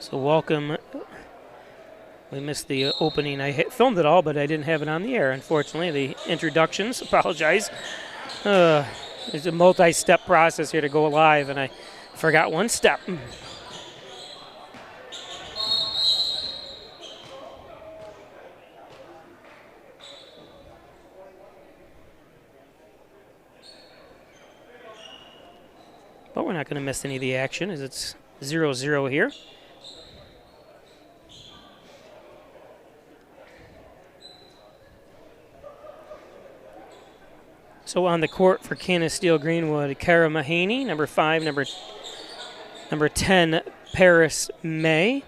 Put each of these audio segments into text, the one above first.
So welcome. We missed the opening. I filmed it all, but I didn't have it on the air, unfortunately. The introductions, apologize. It's a multi-step process here to go live, and I forgot one step. But we're not going to miss any of the action as it's 0-0 here. So on the court for Canisteo-Greenwood, Cara Mahaney, number 5, number 10, Paris May,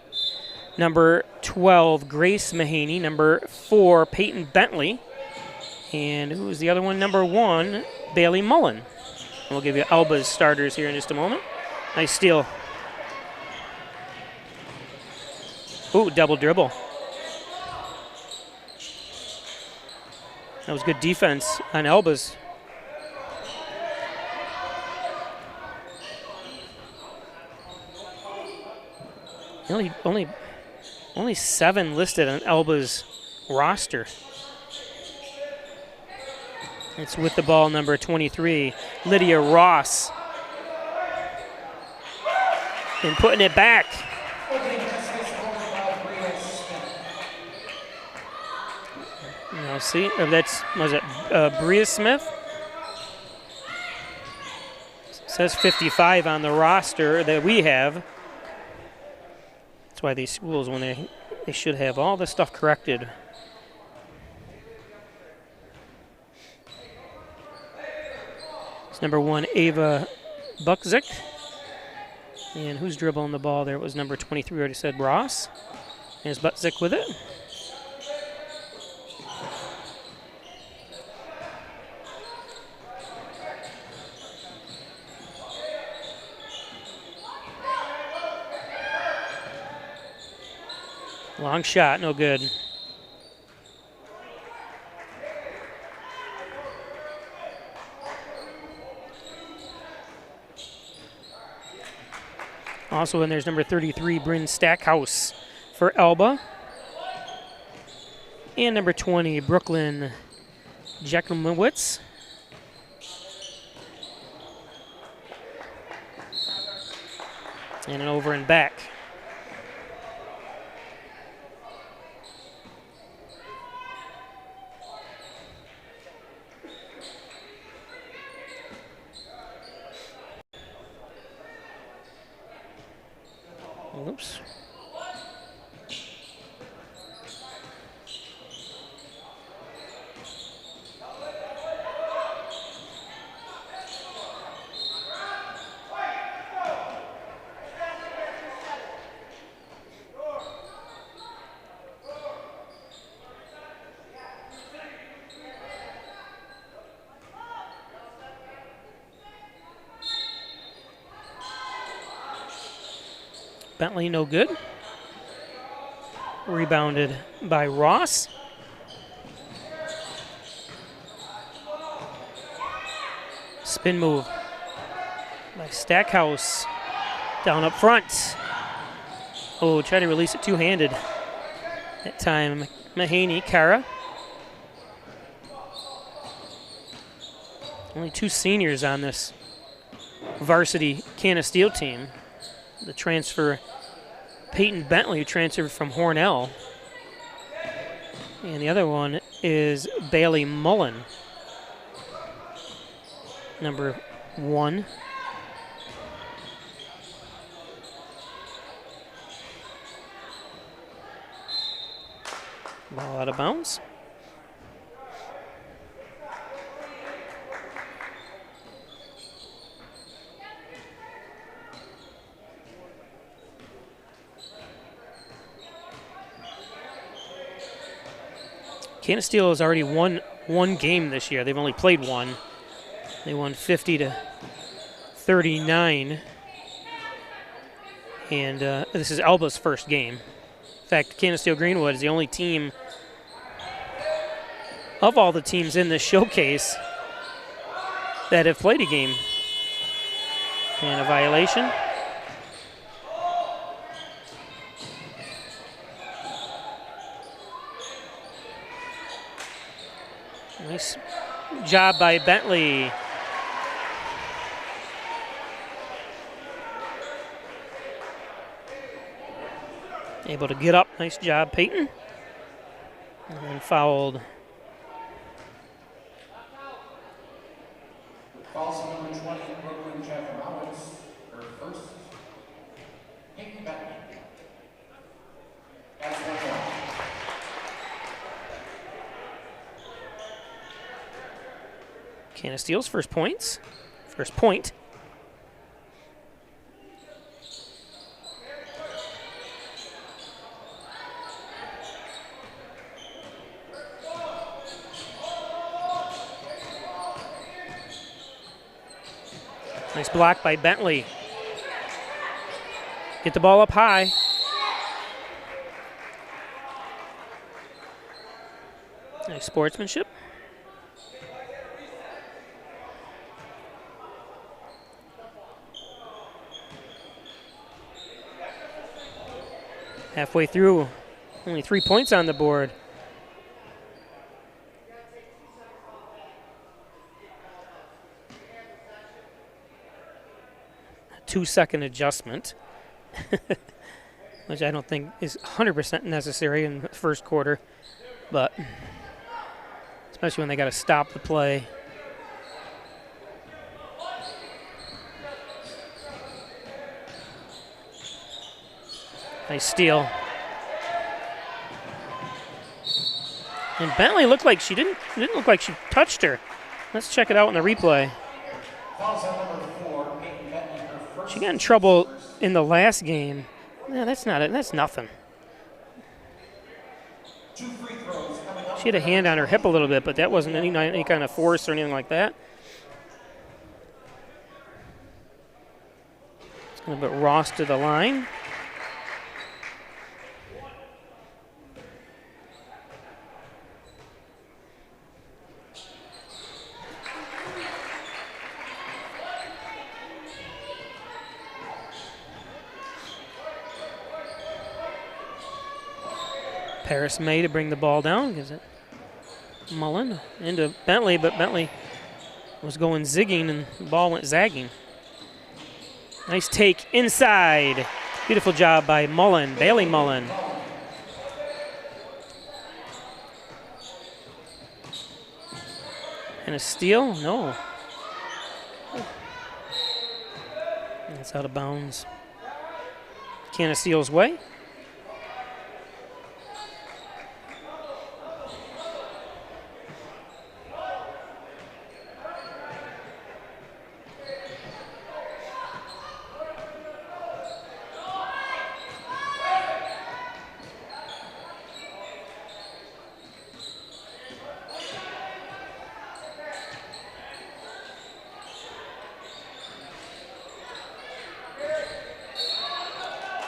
number 12, Grace Mahaney, number 4, Peyton Bentley, and who is the other one? Number 1, Bailey Mullen. We'll give you Elba's starters here in just a moment. Nice steal. Ooh, double dribble. That was good defense on Elba's. Only 7 listed on Elba's roster. It's with the ball, number 23, Lydia Ross. And putting it back. Now see, was it Bria Smith? It says 55 on the roster that we have. That's why these schools, when they should have all this stuff corrected. It's number 1, Ava Buckzik. And who's dribbling the ball there? It was number 23, already said Ross. There's Buckzik with it. Long shot, no good. Also in there's number 33, Bryn Stackhouse for Elba. And number 20, Brooklyn Jekimowicz. And an over and back. Oops. Bentley, no good. Rebounded by Ross. Spin move by Stackhouse. Down up front. Oh, try to release it two-handed. That time, Mahaney, Cara. Only 2 seniors on this varsity Canisteo team. The transfer, Peyton Bentley, who transferred from Hornell. And the other one is Bailey Mullen, number 1. Ball out of bounds. Canisteo has already won one game this year. They've only played one. They won 50-39. And this is Elba's first game. In fact, Canisteo-Greenwood is the only team of all the teams in this showcase that have played a game. And a violation. Nice job by Bentley. Able to get up. Nice job, Peyton. And then fouled. Fouls number 20, Brooklyn Jeff Rollins, her first. Peyton Bentley. That's 1 foul. Canisteo's first points. First point. Nice block by Bentley. Get the ball up high. Nice sportsmanship. Halfway through, only 3 points on the board. A 2-second adjustment, which I don't think is 100% necessary in the first quarter, but especially when they got to stop the play. Nice steal. And Bentley looked like she didn't look like she touched her. Let's check it out in the replay. She got in trouble in the last game. Yeah, that's not it. That's nothing. She had a hand on her hip a little bit, but that wasn't any kind of force or anything like that. It's going to put Ross to the line. Paris May to bring the ball down. Gives it Mullen into Bentley, but Bentley was going zigging and the ball went zagging. Nice take inside. Beautiful job by Mullen, Bailey Mullen. And a steal? No. That's out of bounds. Canisteo's way.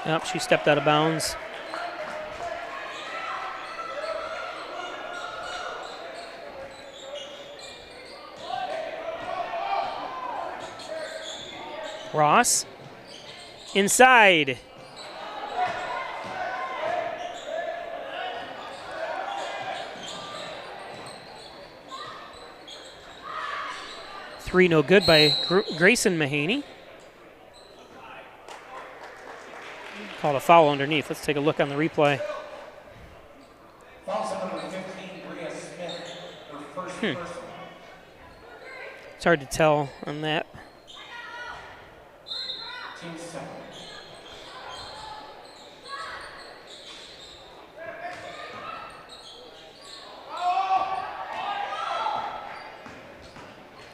Yep, she stepped out of bounds. Ross, inside. Three no good by Grayson Mahaney. Called a foul underneath. Let's take a look on the replay. It's hard to tell on that.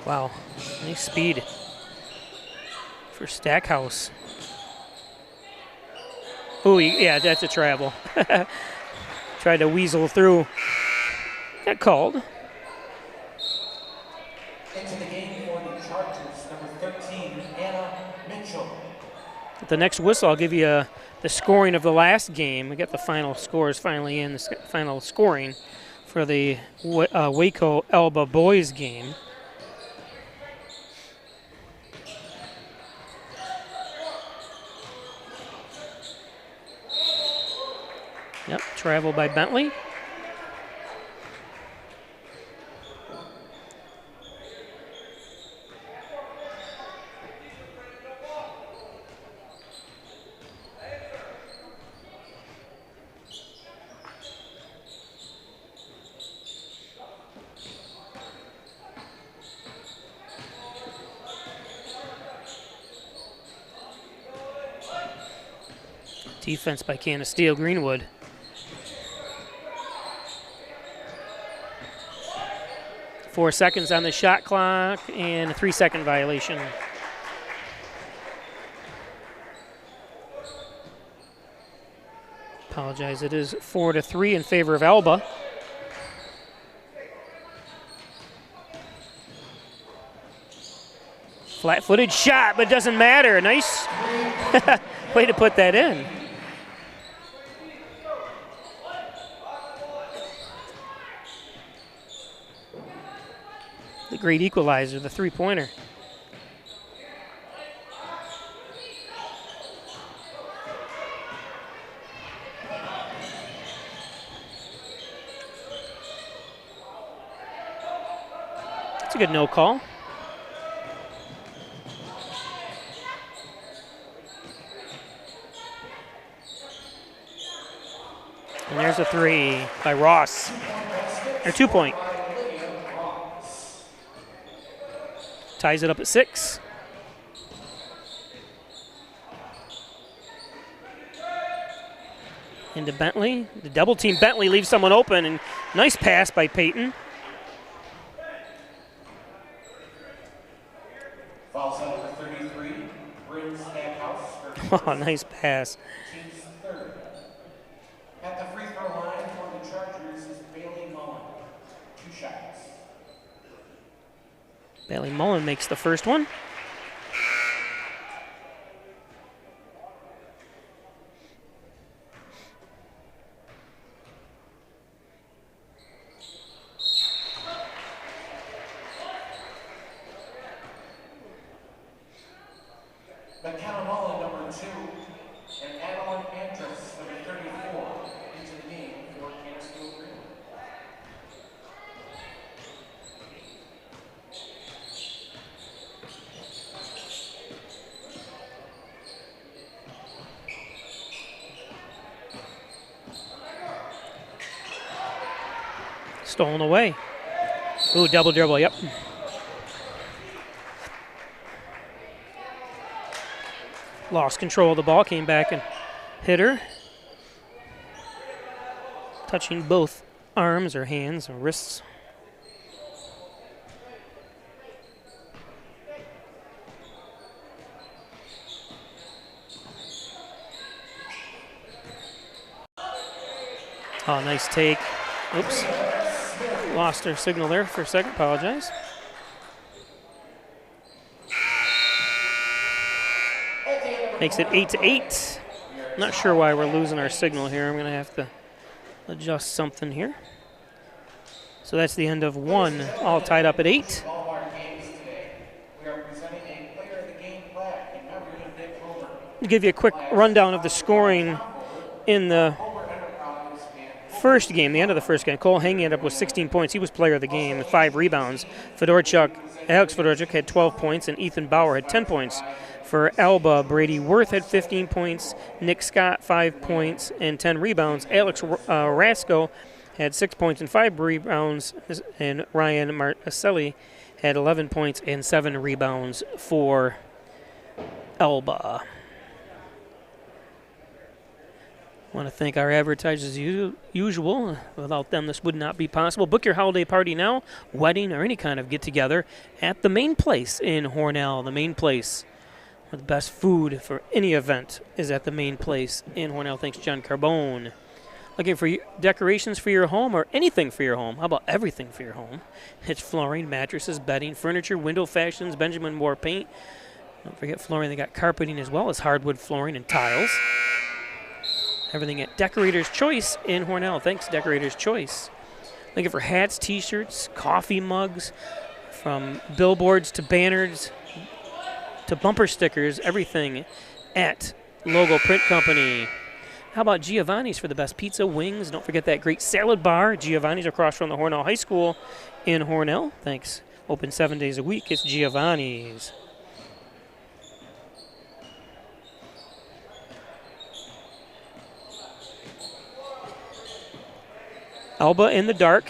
Wow, nice speed for Stackhouse. Oh, yeah, that's a travel. Tried to weasel through. Got called. Into the game for the Chargers, number 13, Anna Mitchell. At the next whistle, I'll give you the scoring of the last game. We got the final scores finally in, the final scoring for the Waco Elba boys game. Yep, travel by Bentley. Defense by Canisteo-Greenwood. Four seconds on the shot clock and a 3-second violation. Apologize, it is 4-3 in favor of Elba. Flat-footed shot, but it doesn't matter. Nice way to put that in. The great equalizer, the three-pointer. It's a good no call. And there's a three by Ross. Or 2-point. Ties it up at 6. Into Bentley. The double team Bentley leaves someone open, and nice pass by Peyton. Foul set number 33, Bryn Stackhouse. Oh, nice pass. Team's third. At the free throw line for the Chargers is Bailey Mullen. 2 shots. Bailey Mullen makes the first one. McKenna Mullen, number 2, and Adeline Andrus, number 34, into the game for Canisteo-Greenwood. Stolen away. Ooh, double dribble, yep. Lost control of the ball, came back and hit her. Touching both arms or hands or wrists. Oh, nice take. Oops. Lost her signal there for a second, apologize. Makes it 8-8. Not sure why we're losing our signal here. I'm going to have to adjust something here. So that's the end of one, all tied up at 8. To give you a quick rundown of the scoring in the first game, the end of the first game. Cole Hang ended up with 16 points. He was player of the game with 5 rebounds. Alex Fedorchuk had 12 points, and Ethan Bauer had 10 points. For Elba, Brady Worth had 15 points, Nick Scott 5 points and 10 rebounds. Alex Rasco had 6 points and 5 rebounds, and Ryan Marcelli had 11 points and 7 rebounds for Elba. I want to thank our advertisers as usual. Without them, this would not be possible. Book your holiday party now, wedding, or any kind of get-together at the Main Place in Hornell. The Main Place, where the best food for any event is at the Main Place in Hornell. Thanks, John Carbone. Looking for decorations for your home or anything for your home? How about everything for your home? It's flooring, mattresses, bedding, furniture, window fashions, Benjamin Moore paint. Don't forget flooring. They got carpeting as well as hardwood flooring and tiles. Everything at Decorator's Choice in Hornell. Thanks, Decorator's Choice. Looking for hats, T-shirts, coffee mugs, from billboards to banners to bumper stickers, everything at Logo Print Company. How about Giovanni's for the best pizza, wings? Don't forget that great salad bar. Giovanni's across from the Hornell High School in Hornell. Thanks. Open 7 days a week. It's Giovanni's. Elba in the dark.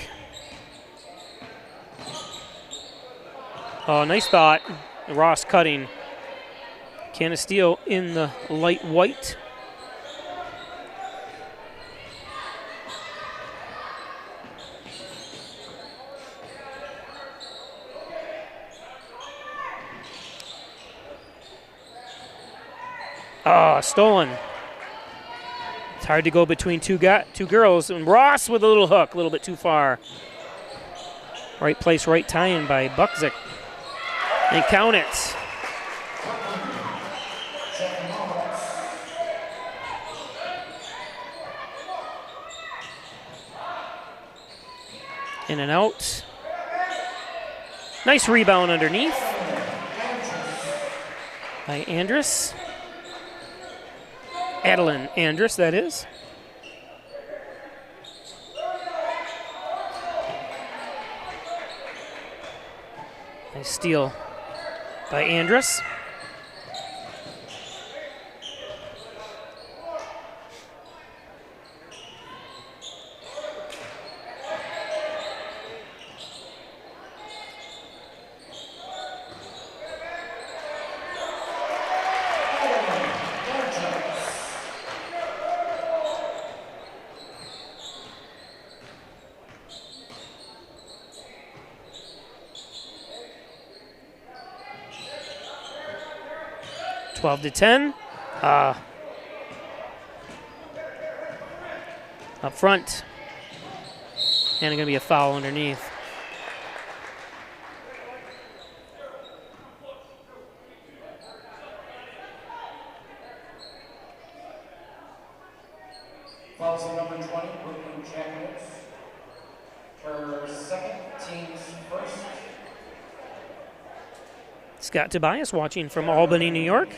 Oh, nice thought. Ross cutting. Canisteo in the light white. Oh, stolen. It's hard to go between two girls. And Ross with a little hook, a little bit too far. Right place, right tie-in by Buckzik. And count it. In and out. Nice rebound underneath by Andrus. Adeline Andrus, that is. Nice steal by Andrus. Twelve to 10. Up front. And going to be a foul underneath. Fouls on number 20, Brooklyn Jackets. Her second, team's first. Scott Tobias watching from Albany, New York.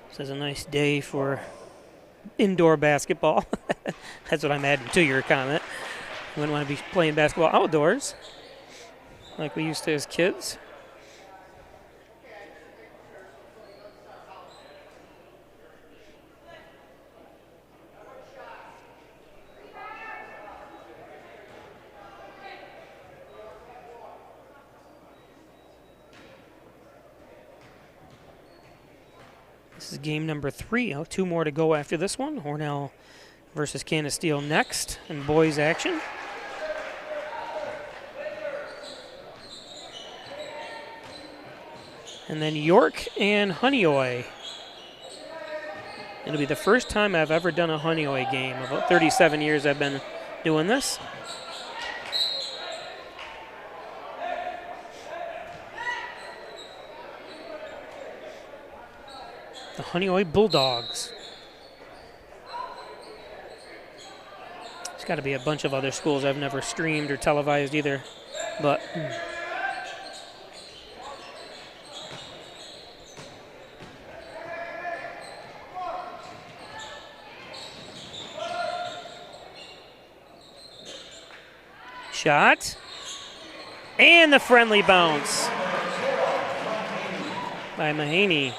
This is a nice day for indoor basketball. That's what I'm adding to your comment. You wouldn't want to be playing basketball outdoors like we used to as kids. This is game number 3. Oh, 2 more to go after this one. Hornell versus Canisteo next in boys action. And then York and Honeoye. It'll be the first time I've ever done a Honeoye game. About 37 years I've been doing this. The Honeoye Bulldogs. There's got to be a bunch of other schools I've never streamed or televised either, but shot and the friendly bounce by Mahaney.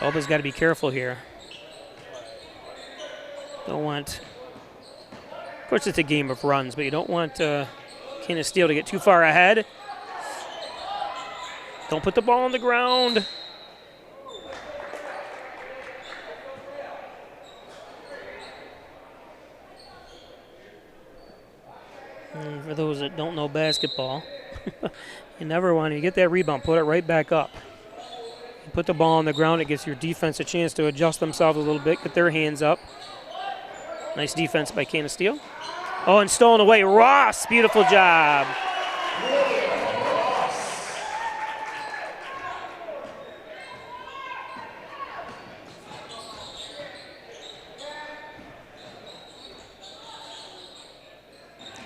Elba's got to be careful here. Don't want, of course it's a game of runs, but you don't want Canisteo to get too far ahead. Don't put the ball on the ground. And for those that don't know basketball, you never want to get that rebound, put it right back up. You put the ball on the ground, it gives your defense a chance to adjust themselves a little bit, get their hands up. Nice defense by Canisteo. Oh, and stolen away. Ross, beautiful job.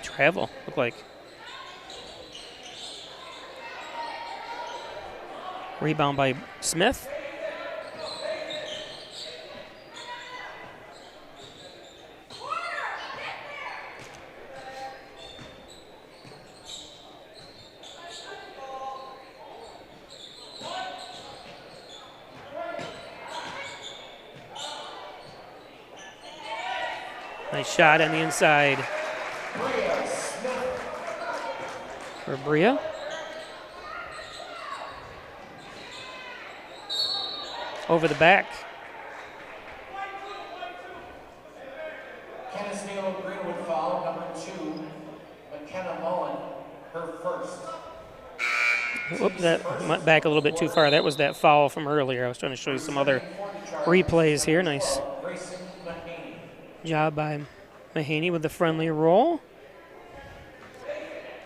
Travel, look like. Rebound by Smith. Nice shot on the inside for Bria. Over the back. Canisteo-Greenwood foul, number 2, McKenna Mullen, her first. Whoop, that went back a little bit too far. That was that foul from earlier. I was trying to show you some other replays here. Nice job by Mahaney with the friendly roll.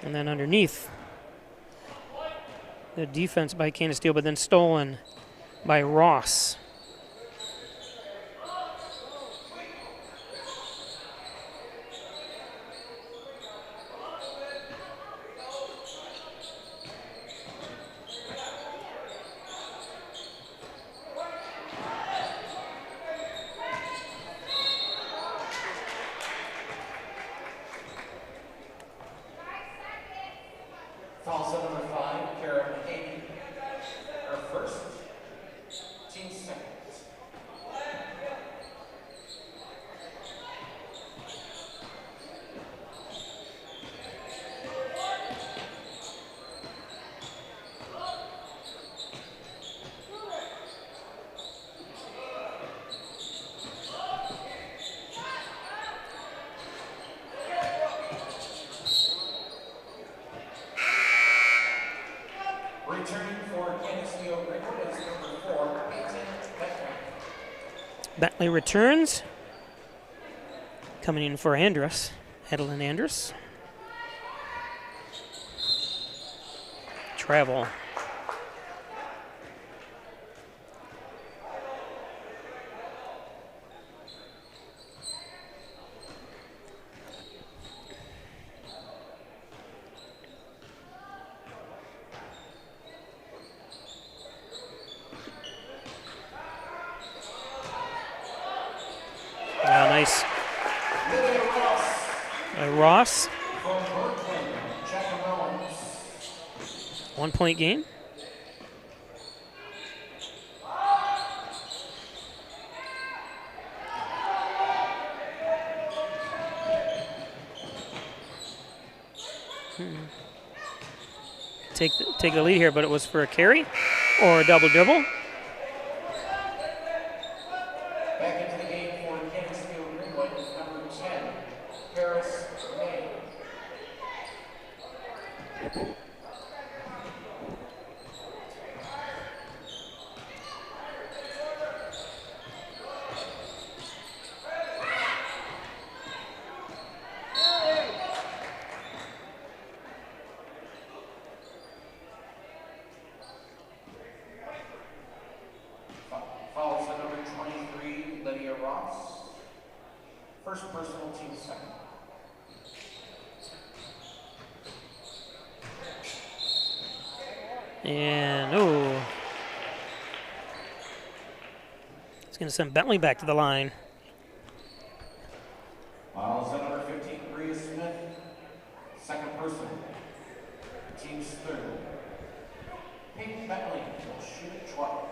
And then underneath, the defense by Canisteo, but then stolen by Ross. Foul set number 5, Kara Hayden. Her first, team second. Returning for Canisteo-Greenwood is number 4, Peyton Bentley. Bentley returns. Coming in for Andrus, Edelyn Andrus. Travel. Nice. Ross. 1 point game. Take the lead here, but it was for a carry or a double dribble. Back into the game for Canisteo-Greenwood is number 10, Paris May. Foul set number 23, Lydia Ross. First personal, team second. And, oh. It's going to send Bentley back to the line. Foul set number 15, Bria Smith. Second person, team's third. Peyton Bentley will shoot it twice.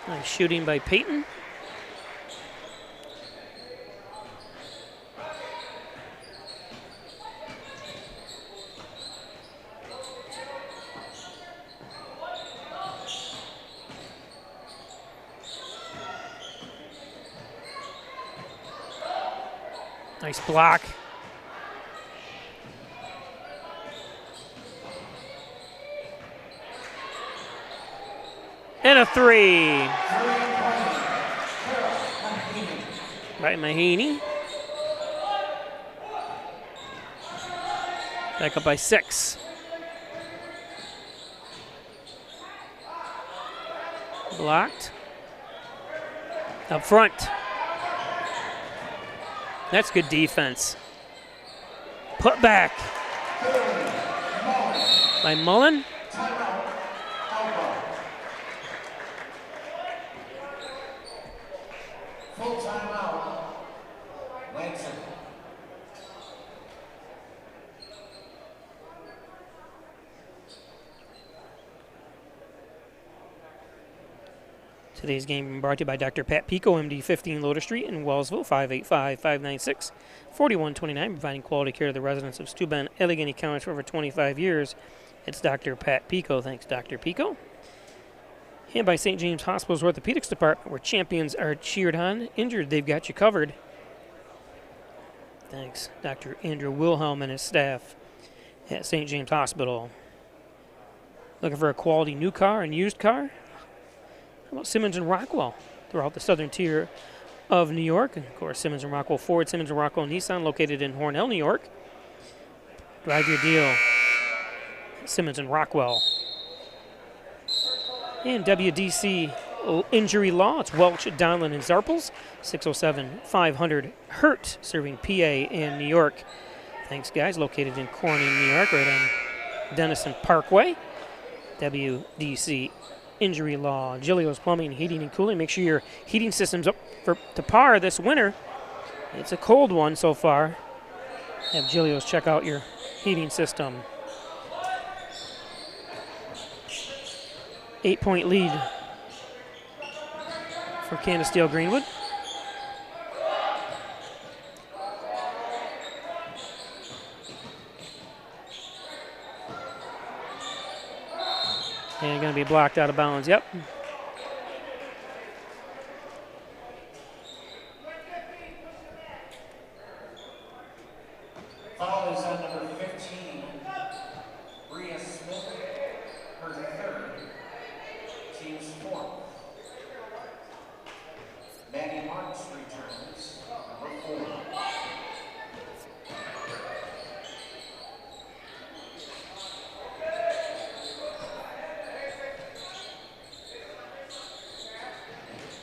Nice shooting by Peyton. Nice block. And a three by Mahaney. Back up by 6. Blocked. Up front. That's good defense. Put back by Mullen. Full timeout. Lansing. Today's game brought to you by Dr. Pat Pico, MD, 15 Lotus Street in Wellsville, 585-596-4129, providing quality care to the residents of Steuben, Allegheny County for over 25 years. It's Dr. Pat Pico. Thanks, Dr. Pico. And by St. James Hospital's Orthopedics Department, where champions are cheered on. Injured, they've got you covered. Thanks, Dr. Andrew Wilhelm and his staff at St. James Hospital. Looking for a quality new car and used car? How about Simmons and Rockwell throughout the southern tier of New York? And of course, Simmons and Rockwell Ford, Simmons and Rockwell Nissan, located in Hornell, New York. Drive your deal. Simmons and Rockwell. And WDC Injury Law. It's Welch, Donlin, and Zarples. 607-500 serving PA and New York. Thanks, guys. Located in Corning, New York, right on Denison Parkway. WDC Injury Law. Gilio's Plumbing, Heating, and Cooling. Make sure your heating system's up to par this winter. It's a cold one so far. Have Gilio's check out your heating system. 8-point lead for Canisteo-Greenwood. And going to be blocked out of bounds. Yep. Foul is on number 15, Bria Smith, her third, team's fourth. Maddie Marks returns, number 4.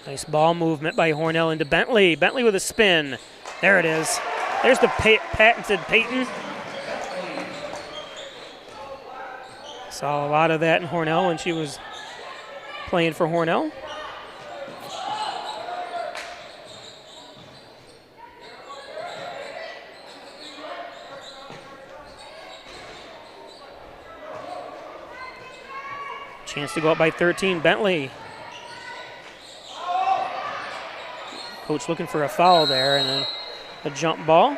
Nice ball movement by Hornell into Bentley. Bentley with a spin. There it is. There's the patented Peyton. Saw a lot of that in Hornell when she was playing for Hornell. Chance to go up by 13. Bentley. Coach looking for a foul there and a jump ball.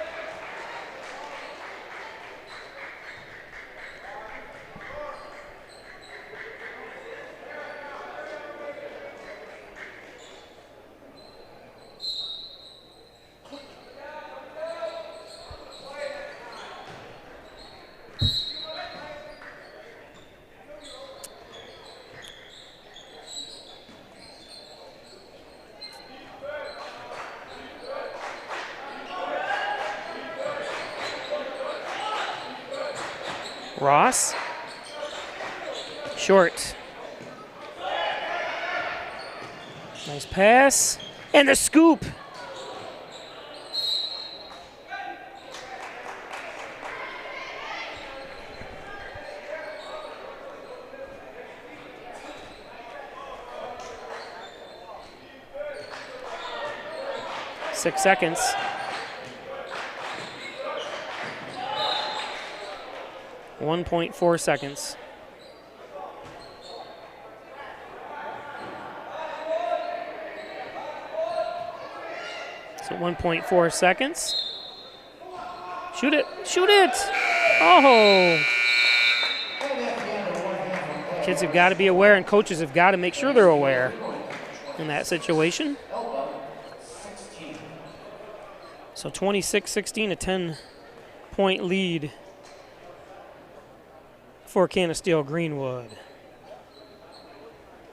Ross. Short. Nice pass. And the scoop. Six seconds. .4 seconds. So 1.4 seconds. Shoot it. Shoot it. Oh. Kids have got to be aware, and coaches have got to make sure they're aware in that situation. So 26-16, a 10-point lead for Canisteo-Greenwood.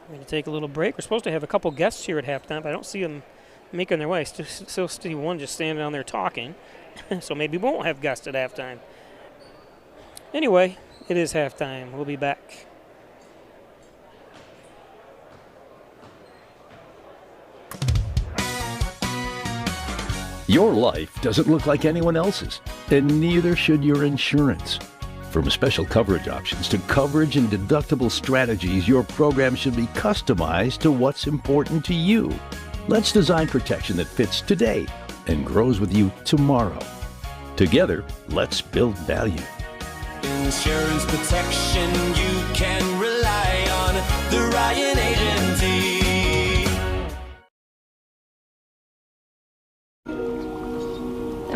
We're going to take a little break. We're supposed to have a couple guests here at halftime, but I don't see them making their way. Still see one just standing down there talking. So maybe we won't have guests at halftime. Anyway, it is halftime. We'll be back. Your life doesn't look like anyone else's, and neither should your insurance. From special coverage options to coverage and deductible strategies, your program should be customized to what's important to you. Let's design protection that fits today and grows with you tomorrow. Together, let's build value. Insurance protection you can rely on. The Ryan Agency.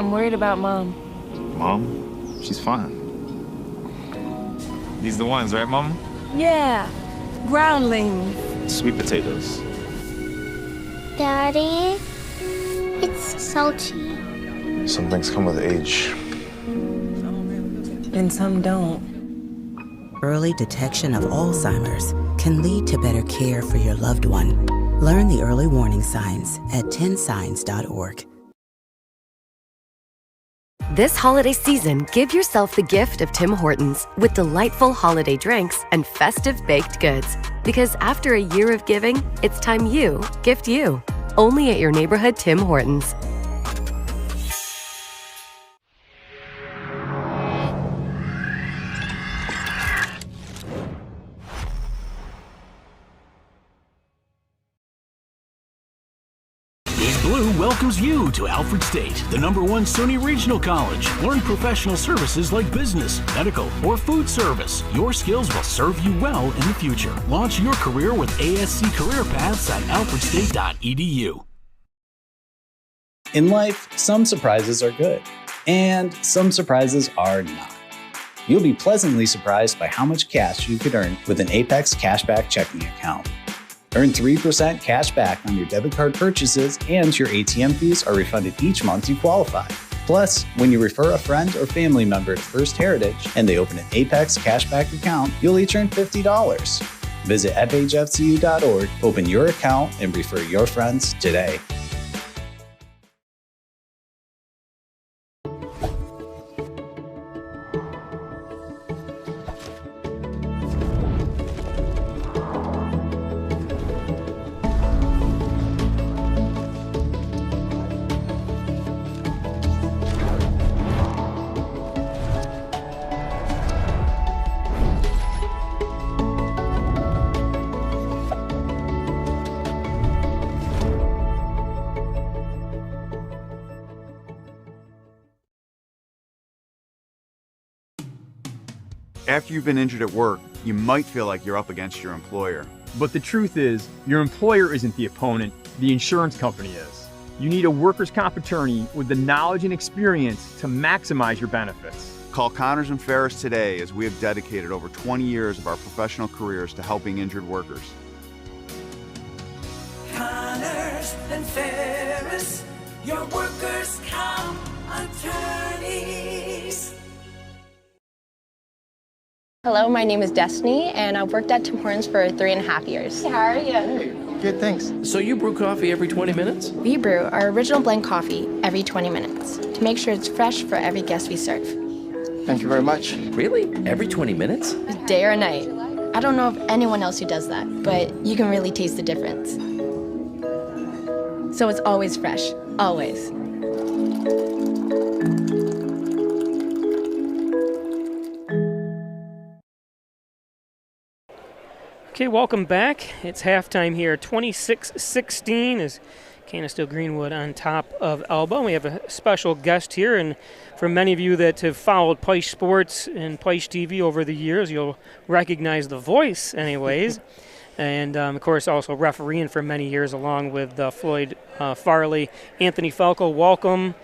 I'm worried about Mom. Mom? She's fine. These the ones, right, Mom? Yeah, groundlings. Sweet potatoes. Daddy, it's salty. Some things come with age. And some don't. Early detection of Alzheimer's can lead to better care for your loved one. Learn the early warning signs at 10signs.org. This holiday season, give yourself the gift of Tim Hortons with delightful holiday drinks and festive baked goods. Because after a year of giving, it's time you gift you. Only at your neighborhood Tim Hortons. Blue welcomes you to Alfred State, the #1 SUNY Regional College. Learn professional services like business, medical, or food service. Your skills will serve you well in the future. Launch your career with ASC Career Paths at alfredstate.edu. In life, some surprises are good, and some surprises are not. You'll be pleasantly surprised by how much cash you could earn with an Apex Cashback checking account. Earn 3% cash back on your debit card purchases, and your ATM fees are refunded each month you qualify. Plus, when you refer a friend or family member to First Heritage and they open an Apex Cashback account, you'll each earn $50. Visit fhfcu.org, open your account, and refer your friends today. After you've been injured at work, you might feel like you're up against your employer. But the truth is, your employer isn't the opponent, the insurance company is. You need a workers' comp attorney with the knowledge and experience to maximize your benefits. Call Connors and Ferris today, as we have dedicated over 20 years of our professional careers to helping injured workers. Connors and Ferris, your workers' comp attorneys. Hello, my name is Destiny, and I've worked at Tim Hortons for 3.5 years. How are you? Hey, good, thanks. So you brew coffee every 20 minutes? We brew our original blend coffee every 20 minutes to make sure it's fresh for every guest we serve. Thank you very much. Really? Every 20 minutes? Day or night. I don't know of anyone else who does that, but you can really taste the difference. So it's always fresh, always. Okay, welcome back. It's halftime here. 26-16 is Canisteo-Greenwood on top of Elba. We have a special guest here, and for many of you that have followed Peisch Sports and Peisch TV over the years, you'll recognize the voice anyways. And, of course, also refereeing for many years along with Floyd Farley. Anthony Falco, welcome.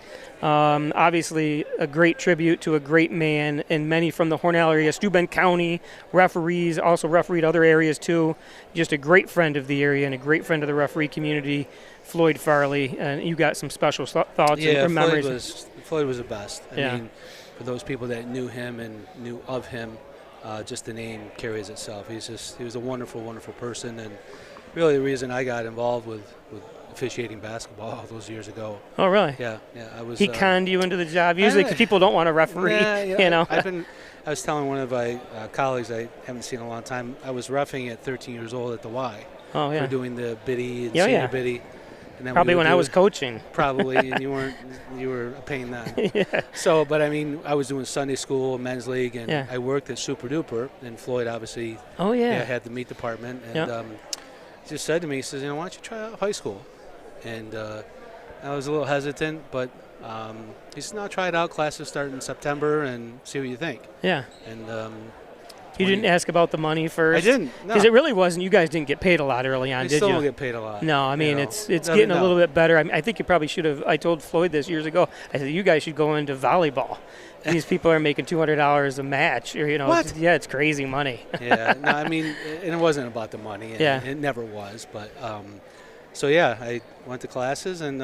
Obviously, a great tribute to a great man, and many from the Hornell area, Steuben County referees, also refereed other areas too. Just a great friend of the area and a great friend of the referee community, Floyd Farley. And you got some special thoughts and memories. Floyd was the best. I Yeah. mean, for those people that knew him and knew of him, just the name carries itself. He was a wonderful, wonderful person, and really the reason I got involved with officiating basketball all those years ago. Oh, really? Yeah. I was. He conned you into the job. Usually, people don't want to referee. Yeah, I was telling one of my colleagues I haven't seen in a long time. I was roughing at 13 years old at the Y. Oh, yeah. For doing the biddy and senior biddy. And then probably when I was coaching. Probably, and you were a pain then. Yeah. So, but I mean, I was doing Sunday school, men's league, and Yeah. I worked at Super Duper, and Floyd obviously. Oh, yeah. Had the meat department, and he just said to me, he says, why don't you try out high school? And I was a little hesitant, but he said, no, try it out. Classes start in September, and see what you think. Yeah. And You didn't ask about the money first? I didn't, no. Because it really wasn't. You guys didn't get paid a lot early on, We did still you? don't get paid a lot. No, I mean, you know. it's I getting mean, a no. little bit better. I think you probably should have. I told Floyd this years ago. I said, you guys should go into volleyball. These people are making $200 a match. Or, you know, What? Yeah, it's crazy money. Yeah, no, I mean, and it wasn't about the money. And Yeah. It never was. But, so, yeah, I went to classes, and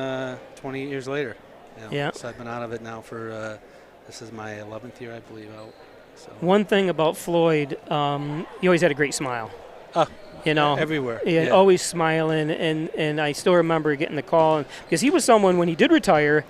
28 years later. You know, Yeah. So I've been out of it now for, this is my 11th year, I believe, out. So. One thing about Floyd, he always had a great smile. You know, everywhere. Yeah, always smiling, and I still remember getting the call because he was someone when he did retire,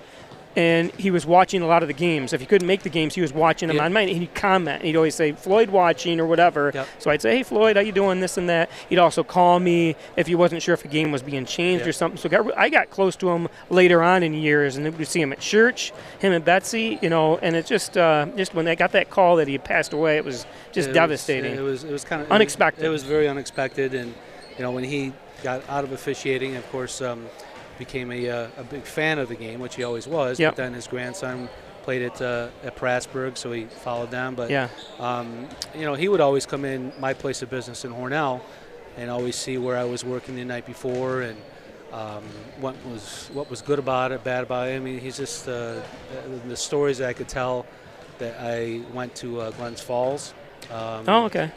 and he was watching a lot of the games. If he couldn't make the games, he was watching them on mine, and he'd comment. He'd always say, Floyd watching or whatever. Yep. So I'd say, hey, Floyd, how you doing, this and that. He'd also call me if he wasn't sure if a game was being changed or something. So I got close to him later on in years, and we'd see him at church, him and Betsy, you know, and it just when I got that call that he had passed away, it was just devastating. It was kind of unexpected. It was very unexpected, and, you know, when he got out of officiating, of course, became a big fan of the game, which he always was. Yep. But then his grandson played at Prasburg, so he followed them. But you know, he would always come in my place of business in Hornell, and always see where I was working the night before, and what was good about it, bad about it. I mean, he's just the stories that I could tell. That I went to Glens Falls.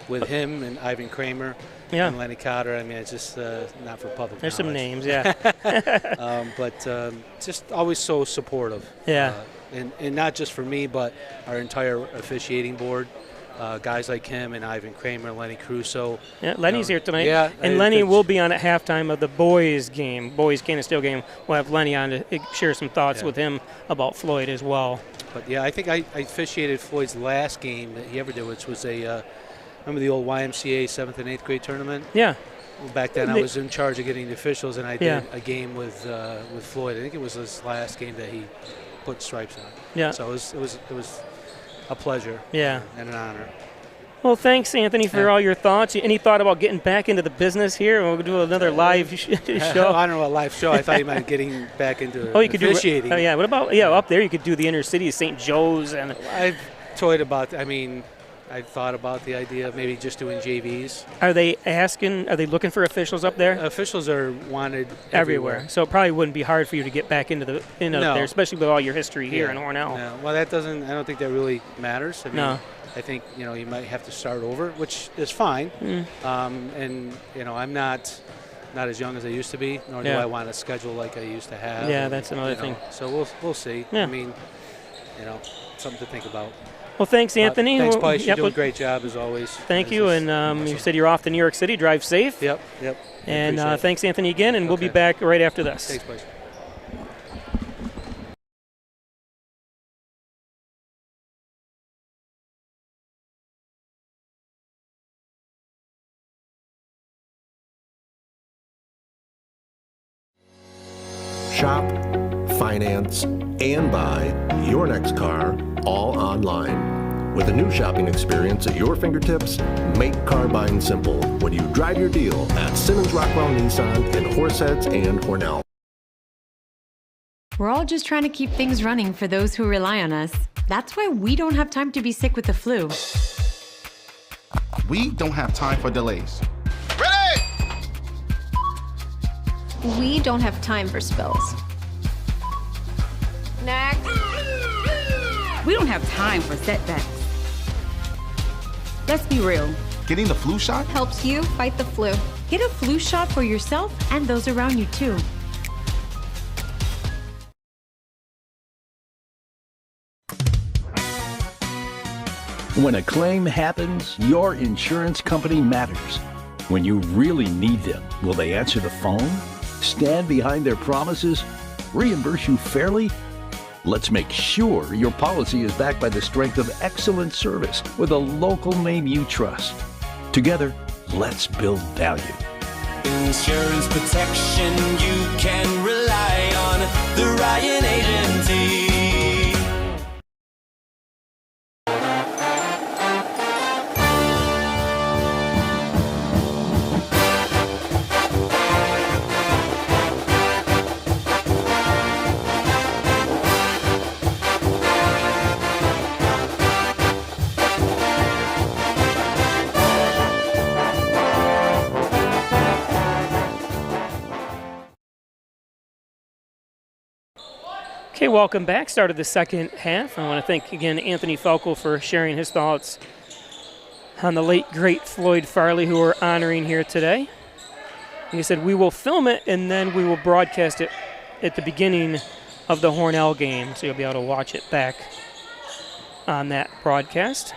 With him and Ivan Kramer. Yeah. And Lenny Cotter. I mean, it's just not for public There's some knowledge. names, yeah. But just always so supportive. Yeah. And not just for me, but our entire officiating board. Guys like him and Ivan Kramer, Lenny Crusoe. Yeah, Lenny's here tonight. Yeah. And Lenny will be on at halftime of the boys Canisteo game. We'll have Lenny on to share some thoughts with him about Floyd as well. But, yeah, I think I officiated Floyd's last game that he ever did, which was remember the old YMCA 7th and 8th grade tournament? Yeah. Well, back then I was in charge of getting the officials, and I did a game with Floyd. I think it was his last game that he put stripes on. Yeah. So it was a pleasure. Yeah. And an honor. Well, thanks, Anthony, for all your thoughts. Any thought about getting back into the business here? We'll do another live show. I don't know a live show. I thought you meant getting back into you could officiating. Yeah. What about up there? You could do the inner city, St. Joe's, and I've toyed about. I mean, I thought about the idea of maybe just doing JVs. Are they looking for officials up there? Officials are wanted everywhere. So it probably wouldn't be hard for you to get back into up there, especially with all your history here in Hornell. No. Well, I don't think that really matters. I mean, no. I think, you know, you might have to start over, which is fine. And, you know, I'm not as young as I used to be, nor do I want a schedule like I used to have. Yeah, that's another thing. So we'll see. Yeah. I mean, you know, something to think about. Well, thanks, Anthony. Thanks, Pice. You're doing a great job, as always. Thank you. And awesome. You said you're off to New York City. Drive safe. Yep. And thanks, Anthony, again. And we'll be back right after this. Thanks, Pice. Shop, finance, and buy your next car all online. With a new shopping experience at your fingertips, make car buying simple when you drive your deal at Simmons Rockwell Nissan in Horseheads and Hornell. We're all just trying to keep things running for those who rely on us. That's why we don't have time to be sick with the flu. We don't have time for delays. We don't have time for spills. Next. We don't have time for setbacks. Let's be real. Getting the flu shot helps you fight the flu. Get a flu shot for yourself and those around you too. When a claim happens, your insurance company matters. When you really need them, will they answer the phone? Stand behind their promises? Reimburse you fairly? Let's make sure your policy is backed by the strength of excellent service with a local name you trust. Together, let's build value. Insurance protection you can rely on. The Ryan Agency. Okay, welcome back. Started the second half. I want to thank again Anthony Falco for sharing his thoughts on the late, great Floyd Farley, who we're honoring here today. Like I said, we will film it and then we will broadcast it at the beginning of the Hornell game, so you'll be able to watch it back on that broadcast.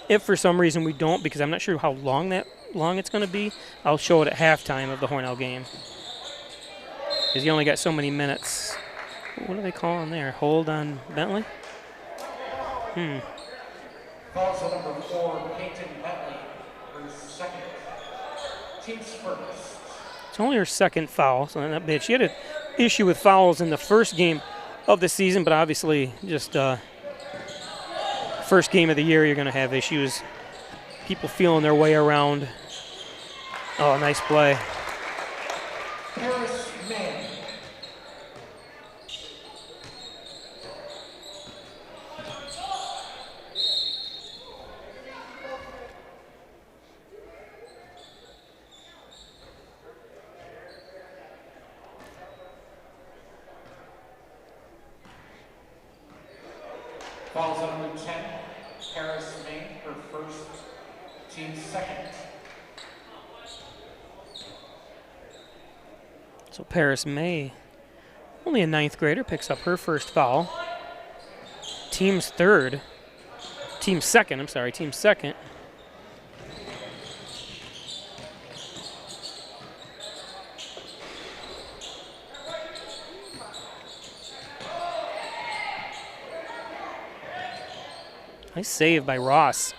If for some reason we don't, because I'm not sure how long it's going to be, I'll show it at halftime of the Hornell game. Because you only got so many minutes. What do they call on there? Hold on Bentley? Calls on number 4, Peyton Bentley, her second. Team's first. It's only her second foul, so not bad. She had an issue with fouls in the first game of the season, but obviously just first game of the year you're going to have issues. People feeling their way around. Oh, nice play. Paris May. Falls on number 10, Paris May, her first, team second. So Paris May, only a ninth grader, picks up her first foul. Team's second. Nice save by Ross.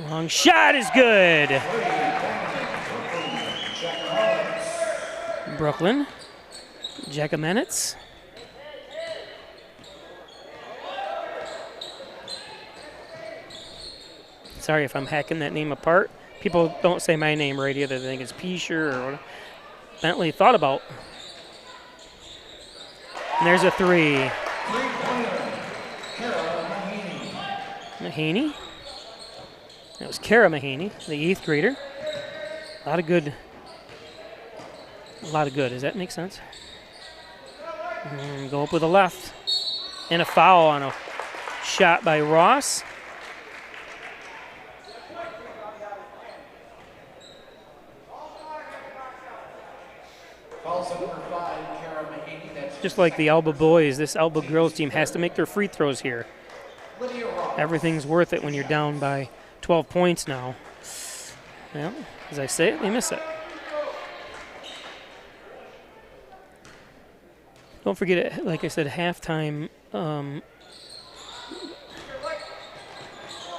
Long shot is good. Brooklyn. Jacobmanitz. Sorry if I'm hacking that name apart. People don't say my name right either. They think it's Peasher or Bentley thought about. And there's a three. Mahaney. That was Kara Mahaney, the 8th grader. A lot of good. Does that make sense? Go up with a left. And a foul on a shot by Ross. Just like the Elba boys, this Elba girls team has to make their free throws here. Everything's worth it when you're down by 12 points now. Well, as I say it, they miss it. Don't forget it, like I said, halftime. I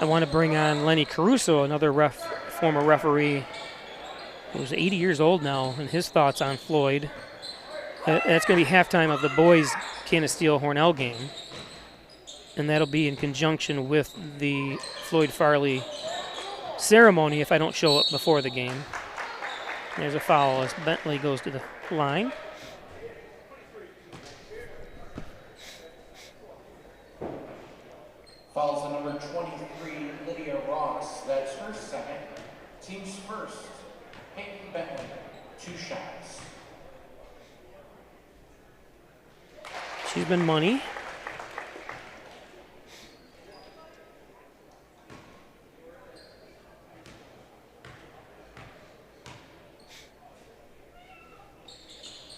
want to bring on Lenny Caruso, another former referee who's 80 years old now, and his thoughts on Floyd. That's going to be halftime of the boys' Canisteo-Hornell game. And that'll be in conjunction with the Floyd Farley ceremony if I don't show up before the game. There's a foul as Bentley goes to the line. Fouls on number 23, Lydia Ross. That's her second. Team's first, Peyton Bentley, 2 shots. She's been money.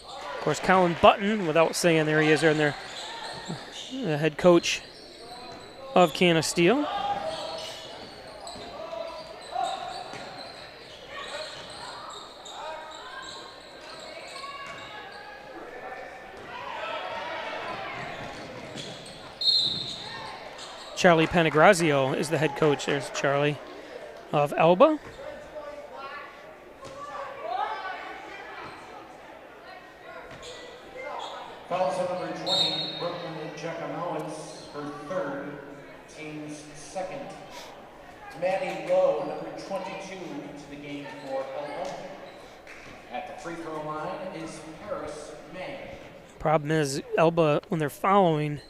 Of course, Colin Button, without saying, there he is, there, and there, the head coach of Canisteo. Charlie Panagrazio is the head coach. There's Charlie of Elba. Fouls on number 20, Brooklyn Jacobmanitz, her third, team's second. Maddie Lowe, number 22, into the game for Elba. At the free throw line is Paris May. Problem is, Elba, when they're following,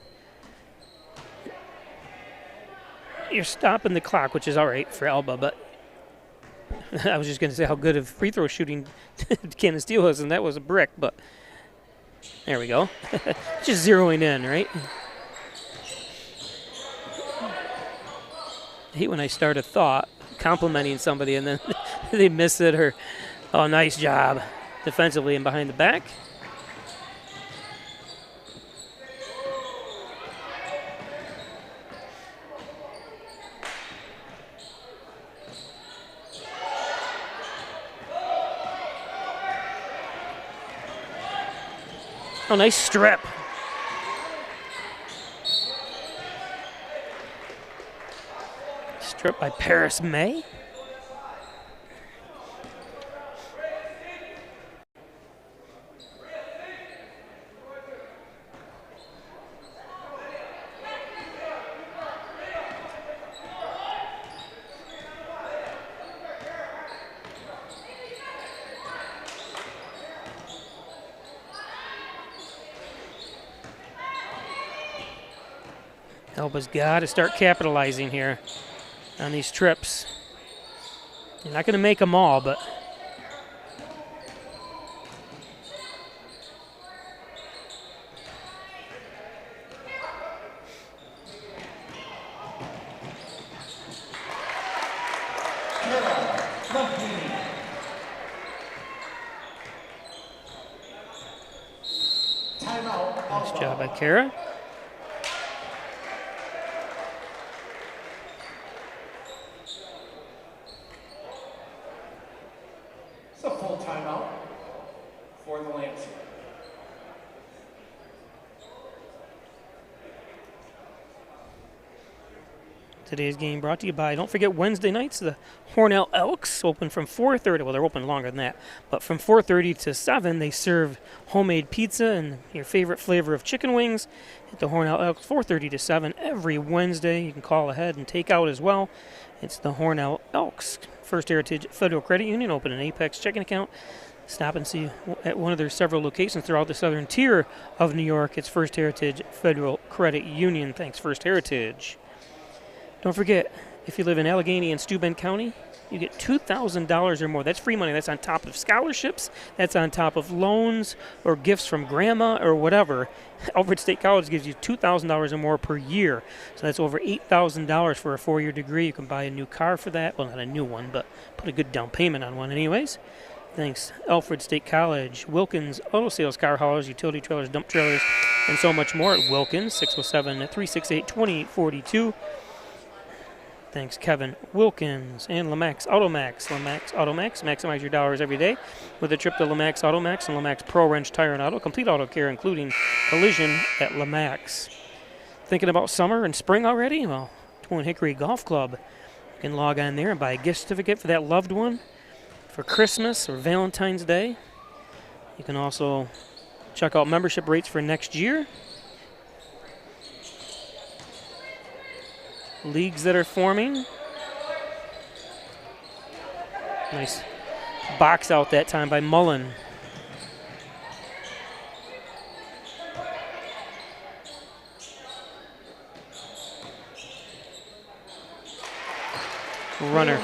you're stopping the clock, which is all right for Elba, but I was just going to say how good of free throw shooting Canisteo was, and that was a brick, but there we go. Just zeroing in, right? I hate when I start a thought complimenting somebody and then they miss it, or, oh, nice job defensively and behind the back. Oh, nice strip. Strip by Paris May. Elba's got to start capitalizing here on these trips. You're not going to make them all, but nice job by Kara. It's a full timeout for the Lancers. Today's game brought to you by, don't forget Wednesday nights, the Hornell Elks open from 4:30. Well, they're open longer than that, but from 4:30 to 7, they serve homemade pizza and your favorite flavor of chicken wings at the Hornell Elks, 4:30 to 7 every Wednesday. You can call ahead and take out as well. It's the Hornell Elks. First Heritage Federal Credit Union, open an Apex checking account. Stop and see at one of their several locations throughout the southern tier of New York. It's First Heritage Federal Credit Union. Thanks, First Heritage. Don't forget, if you live in Allegheny and Steuben County, you get $2,000 or more. That's free money. That's on top of scholarships. That's on top of loans or gifts from grandma or whatever. Alfred State College gives you $2,000 or more per year. So that's over $8,000 for a 4-year degree. You can buy a new car for that. Well, not a new one, but put a good down payment on one anyways. Thanks, Alfred State College. Wilkins Auto Sales, car haulers, utility trailers, dump trailers, and so much more at Wilkins, 607-368-2842. Thanks, Kevin Wilkins and Lamax Automax. Lamax Automax, maximize your dollars every day with a trip to Lamax Automax and Lamax Pro Wrench Tire and Auto. Complete auto care, including collision at Lamax. Thinking about summer and spring already? Well, Twin Hickory Golf Club. You can log on there and buy a gift certificate for that loved one for Christmas or Valentine's Day. You can also check out membership rates for next year. Leagues that are forming. Nice box out that time by Mullen. Runner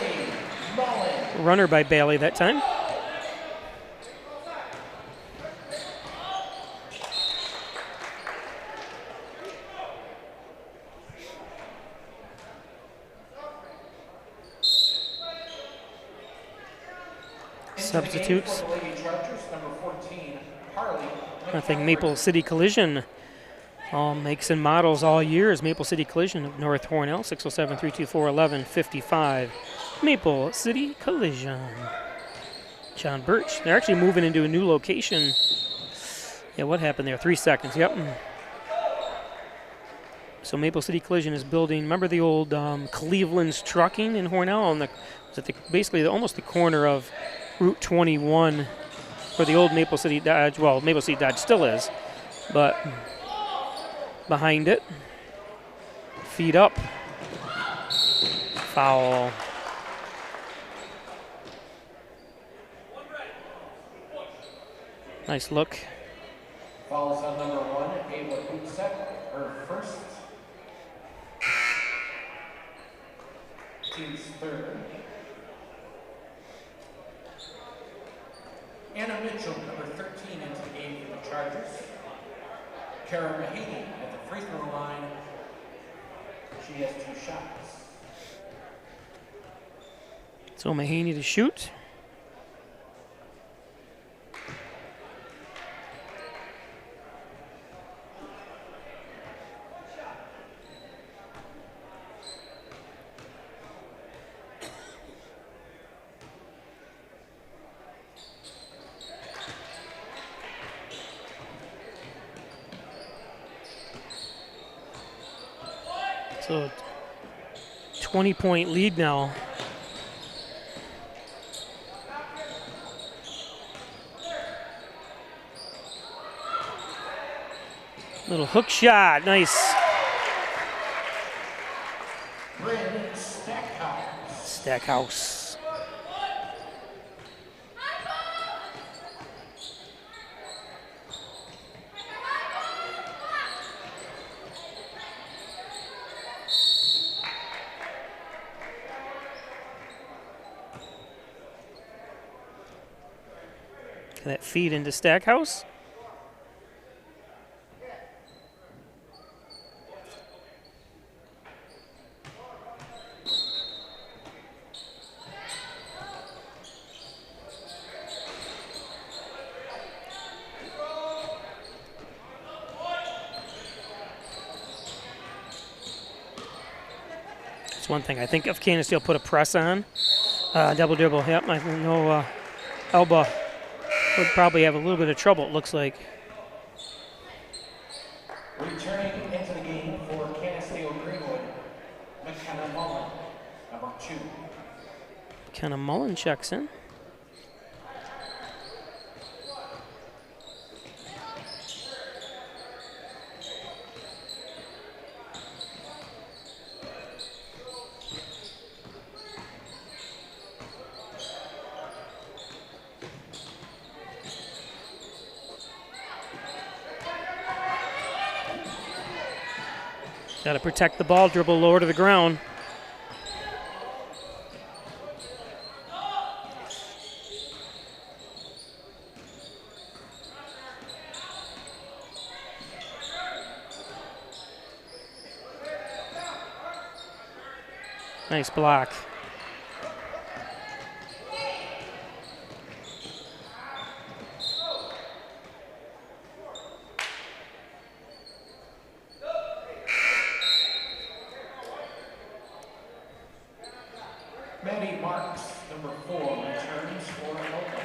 by Bailey that time. Substitutes. I think Maple City Collision all makes and models all year is Maple City Collision of North Hornell, 607-324-1155. Maple City Collision. John Birch. They're actually moving into a new location. Yeah, what happened there? 3 seconds. Yep. So Maple City Collision is building, remember the old Cleveland's Trucking in Hornell? On the, basically almost the corner of Route 21, where the old Maple City Dodge, well, Maple City Dodge still is, but behind it, feet up, foul. Nice look. Fouls on number 1, Ava Kutsek, her first. Team's third. Anna Mitchell, number 13, into the game for the Chargers. Kara Mahaney at the free throw line. She has 2 shots. So Mahaney to shoot. So 20-point lead now. Little hook shot, nice. Bryn Stackhouse. Stackhouse. That feed into Stackhouse. That's one thing. I think if Canisteo put a press on, double dribble, yep, I know Elba would probably have a little bit of trouble, it looks like. Returning into the game for Canisteo-Greenwood, McKenna Mullen, number 2. McKenna Mullen checks in. Got to protect the ball, dribble lower to the ground. Nice block. Maddie Marks, number 4, returns for Elba.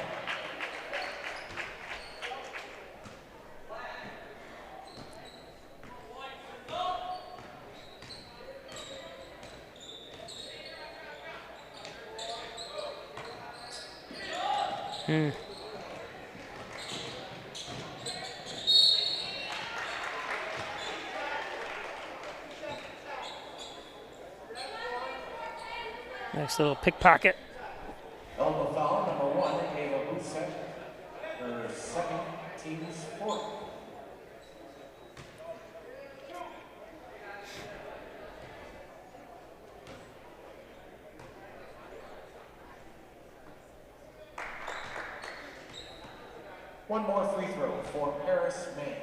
Nice little pickpocket. Elba foul, number 1, Ayla Busek, her 2nd, team's 4th. One more free throw for Paris May.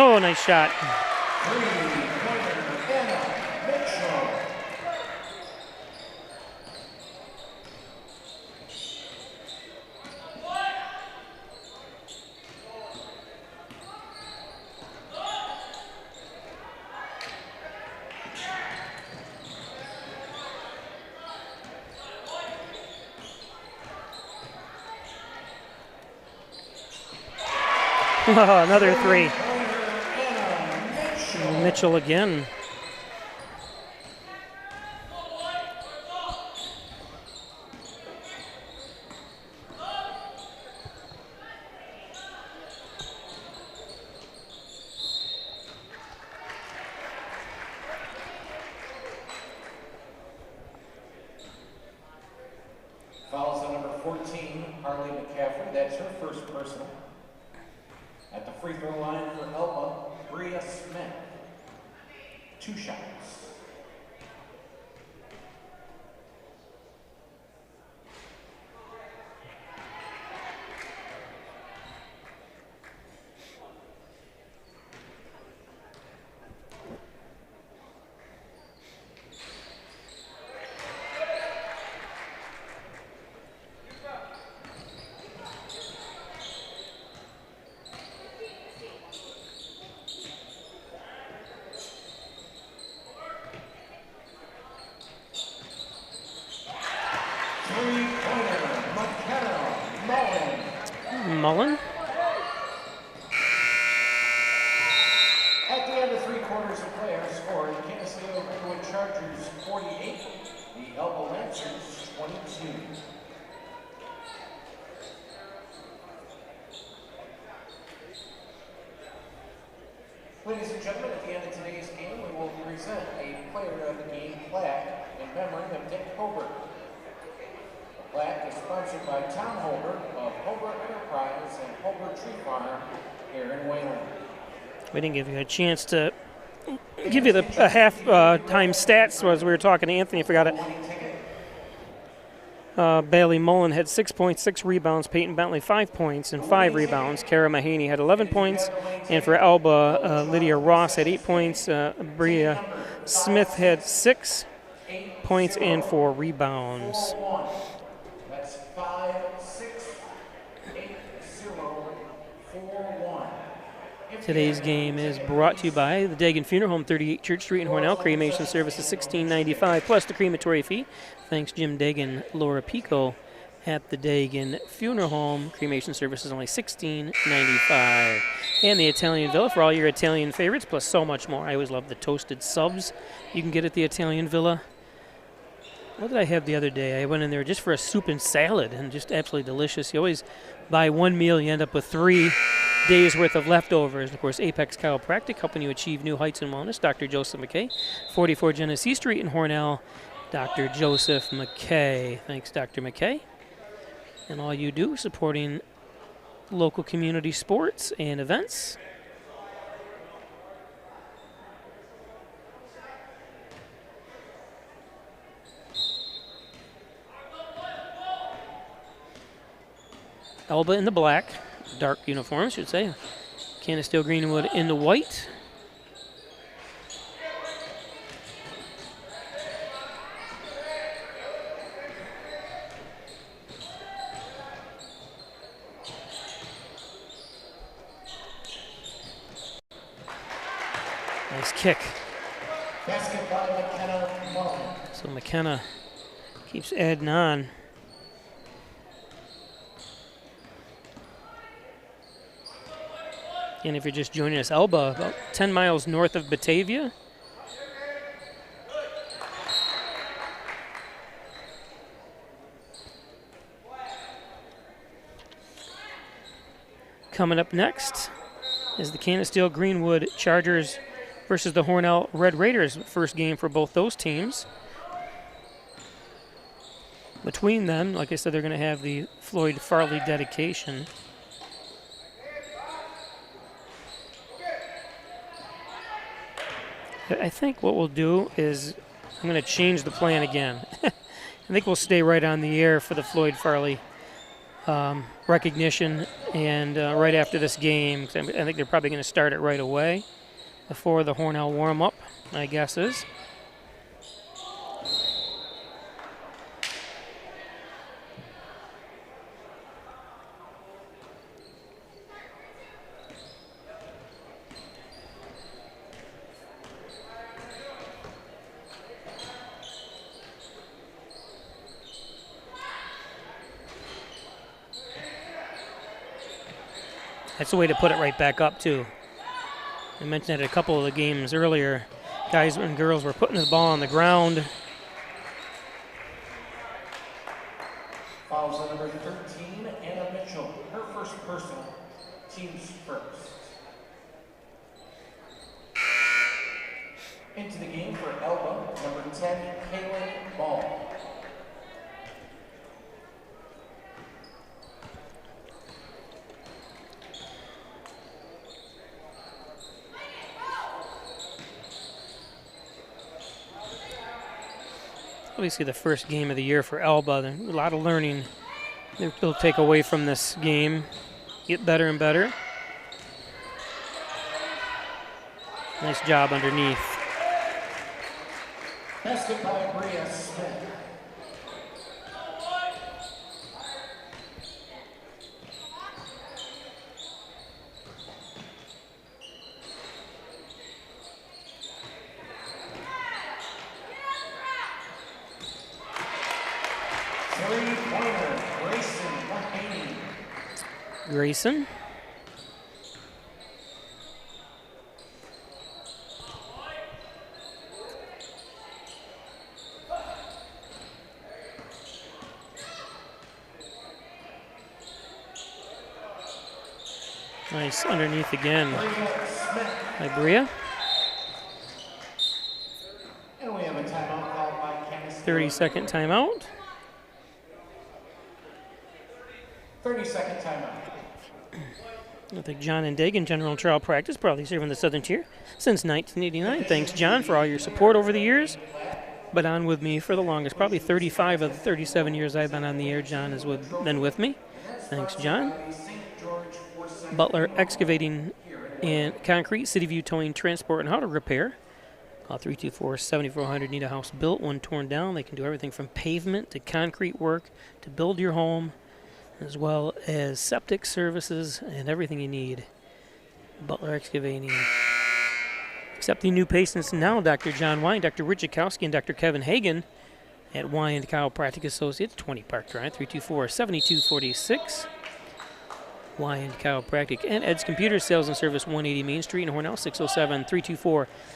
Oh, nice shot. Another three. Mitchell again. Fouls on number 14, Harley McCaffrey. That's her first personal. At the free throw line for Elba, Bria Smith. 2 shots. Mullen. At the end of 3/4 of play, our score, the Canisteo-Greenwood Chargers 48, the Elba Lancers 22. Ladies and gentlemen, at the end of today's game, we will present a Player of the Game plaque in memory of Dick Hobart. The plaque is sponsored by Tom Hobart of Hobart Enterprise and Hobart Tree Farm here in Wayland. We didn't give you a chance to give you the half-time stats as we were talking to Anthony. I forgot it. Bailey Mullen had 6.6 rebounds. Peyton Bentley 5 points and 5 rebounds. Kara Mahaney had 11 points. And for Elba, Lydia Ross had 8 points. Bria Smith had 6 points and 4 rebounds. That's 5-6-8-0-4-1. Today's game is brought to you by the Dagan Funeral Home, 38 Church Street in Hornell. Cremation service is $16.95 plus the crematory fee. Thanks Jim Dagan, Laura Pico at the Dagan Funeral Home. Cremation service is only $16.95. And the Italian Villa for all your Italian favorites, plus so much more. I always love the toasted subs you can get at the Italian Villa. What did I have the other day? I went in there just for a soup and salad, and just absolutely delicious. You always buy one meal, you end up with 3 days worth of leftovers. And of course, Apex Chiropractic, helping you achieve new heights in wellness. Dr. Joseph McKay, 44 Genesee Street in Hornell. Dr. Joseph McKay. Thanks, Dr. McKay. And all you do, supporting local community sports and events. Elba in the black, dark uniform, should say. Canisteo-Greenwood in the white. Nice kick. Basket by McKenna Mullen. So McKenna keeps adding on. And if you're just joining us, Elba, about 10 miles north of Batavia. Coming up next is the Canisteo-Greenwood Chargers versus the Hornell Red Raiders. First game for both those teams. Between them, like I said, they're going to have the Floyd Farley dedication. I think what we'll do is I'm going to change the plan again. I think we'll stay right on the air for the Floyd Farley recognition, and right after this game, 'cause I think they're probably going to start it right away before the Hornell warm-up, my guess is. That's the way to put it right back up, too. I mentioned it a couple of the games earlier. Guys and girls were putting the ball on the ground. Fouls on number 13, Anna Mitchell. Her first personal. Team's first. Into the game for Elba, number 10, Kaylin Ball. Obviously the first game of the year for Elba. There's a lot of learning they'll take away from this game. Get better and better. Nice job underneath. Basket by Bria Smith. Three-pointer, Grayson Mahaney. Grayson. Nice underneath again by Bria. And we have a timeout called by Canisteo. 30-second timeout. 30-second timeout. I think John and Dagan, general trial practice, proudly serving the Southern Tier since 1989. Thanks, John, for all your support over the years. But on with me for the longest, probably 35 of the 37 years I've been on the air. John has been with me. Thanks, John. Butler Excavating and Concrete, City View Towing, Transport, and How to Repair. Call 324-7400. Need a house built, one torn down. They can do everything from pavement to concrete work to build your home, as well as septic services and everything you need. Butler Excavating. Accepting new patients now, Dr. John Wine, Dr. Richard Kowski, and Dr. Kevin Hagan at Wine Chiropractic Associates, 20 Park Drive, 324-7246. Wine Chiropractic and Ed's Computer Sales and Service, 180 Main Street in Hornell,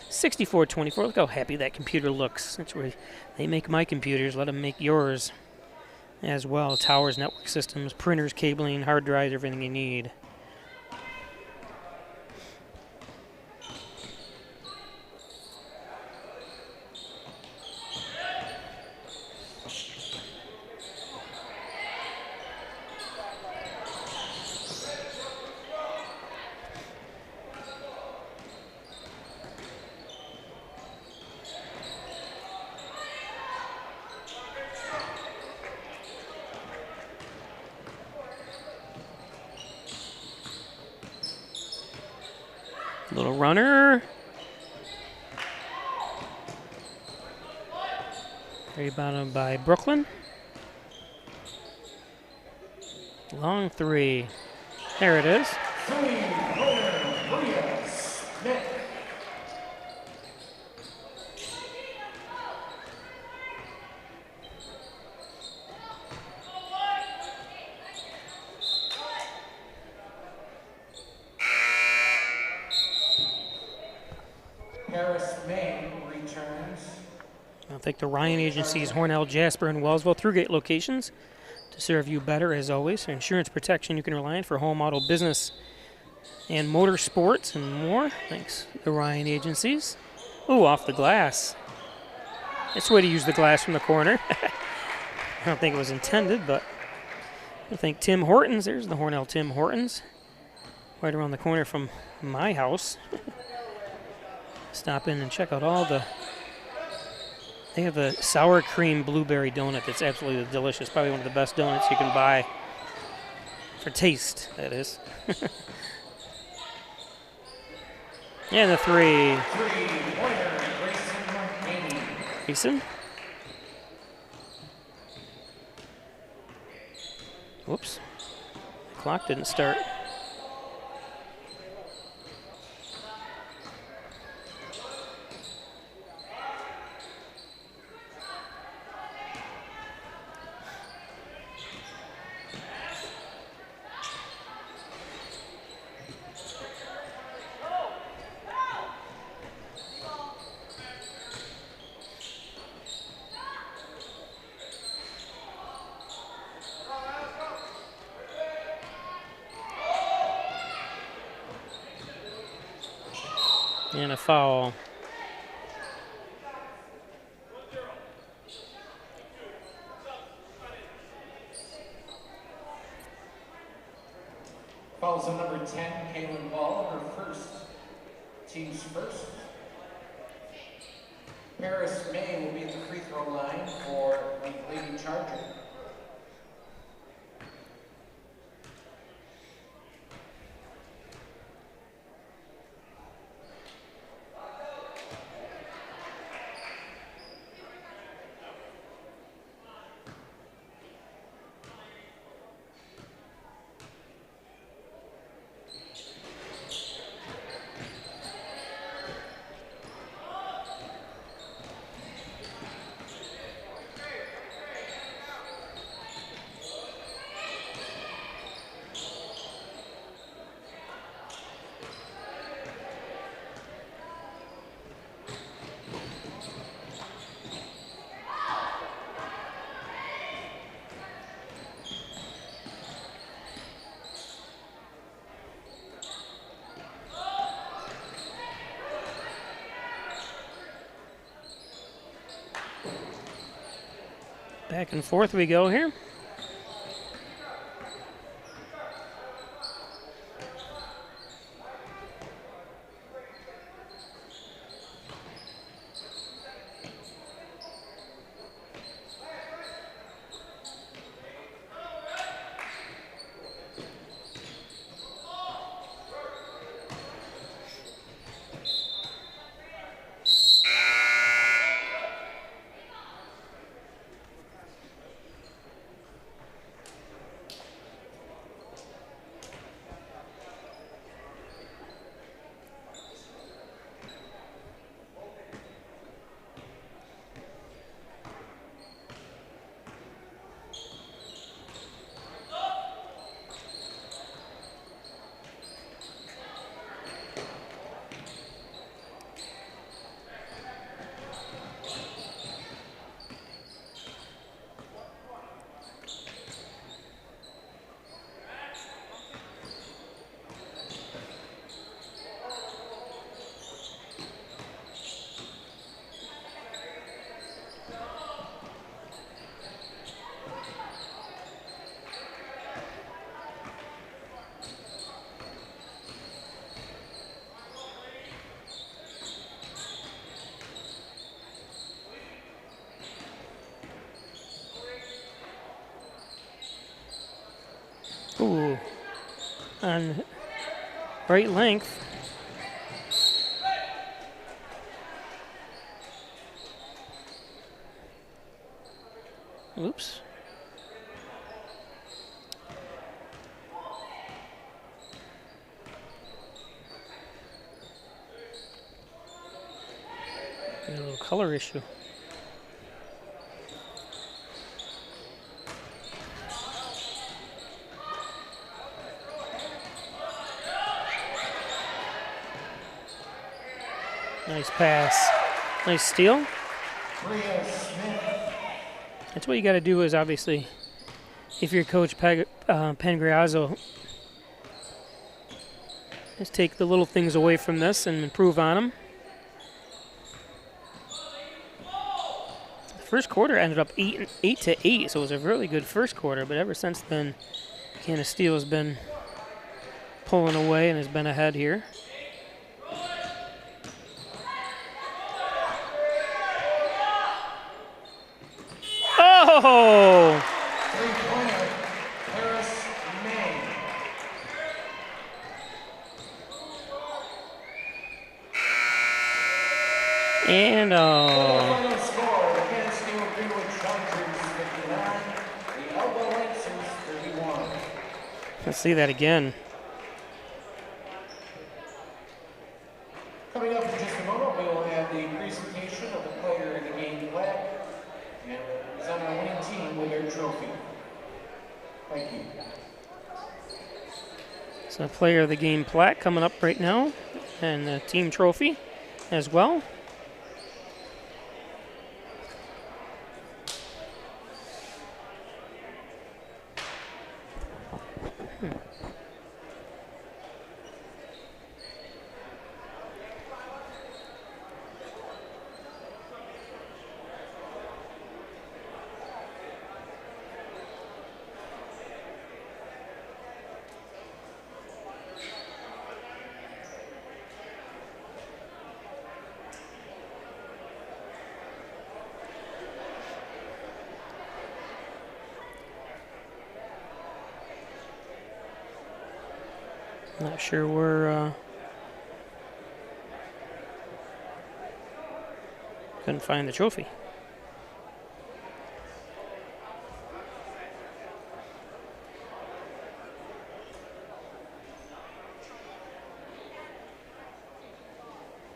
607-324-6424. Look how happy that computer looks. That's where they make my computers. Let them make yours as well. Towers, network systems, printers, cabling, hard drives, everything you need. Little runner. Rebounded by Brooklyn. Long three. There it is. Three-pointer, Bria Smith. I think the Ryan Agency's Hornell, Jasper, and Wellsville Thruggate locations to serve you better, as always. Insurance protection you can rely on for home, auto, business, and motorsports and more. Thanks, the Ryan Agencies. Ooh, off the glass. That's the way to use the glass from the corner. I don't think it was intended, but I think Tim Hortons. There's the Hornell Tim Hortons, right around the corner from my house. Stop in and check out all the... They have a sour cream blueberry donut that's absolutely delicious. Probably one of the best donuts you can buy. For taste, that is. And the three. Grayson. Whoops. The clock didn't start. And a foul. Fouls on number 10, Kaylin Ball, her first, team's first. Paris May will be at the free throw line for the Lady Charger. Back and forth we go here. Ooh, on right length. Oops. A little color issue. Nice pass. Nice steal. That's what you got to do is obviously, if you're Coach Pangriazzo, is take the little things away from this and improve on them. The first quarter ended up 8-8, so it was a really good first quarter, but ever since then, Canisteo has been pulling away and has been ahead here. Oh! Three-pointer, Paris May. And Final score, the Canisteo-Greenwood Chargers 59, the Elba Lancers 31. Let's see that again. Coming up in just a moment, we will have the presentation of the player of the game plaque and present our winning team with their trophy. Thank you. So player of the game plaque coming up right now, and the team trophy as well. Not sure where. Couldn't find the trophy.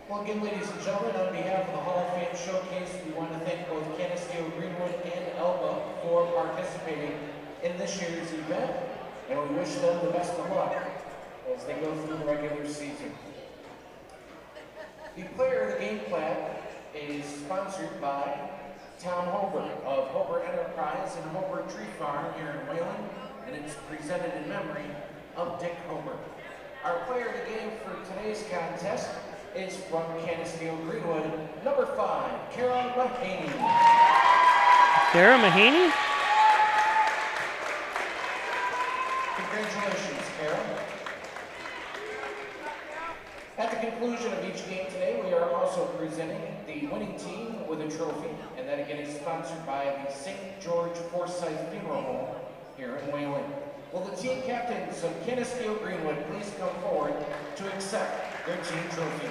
Well, again, ladies and gentlemen, on behalf of the Hall of Fame Showcase, we want to thank both Canisteo-Greenwood and Elba for participating in this year's event, and we wish them the best of luck as they go through the regular season. The player of the game plaque is sponsored by Tom Hobart of Hobart Enterprise and Hobart Tree Farm here in Wayland, and it's presented in memory of Dick Hobart. Our player of the game for today's contest is from Canisteo-Greenwood, number 5, Kara Mahaney. Kara Mahaney? Congratulations, Kara. At the conclusion of each game today, we are also presenting the winning team with a trophy, and that again is sponsored by the St. George Forsyth Funeral Home here in Wayland. Will the team captains of Canisteo-Greenwood please come forward to accept their team trophy?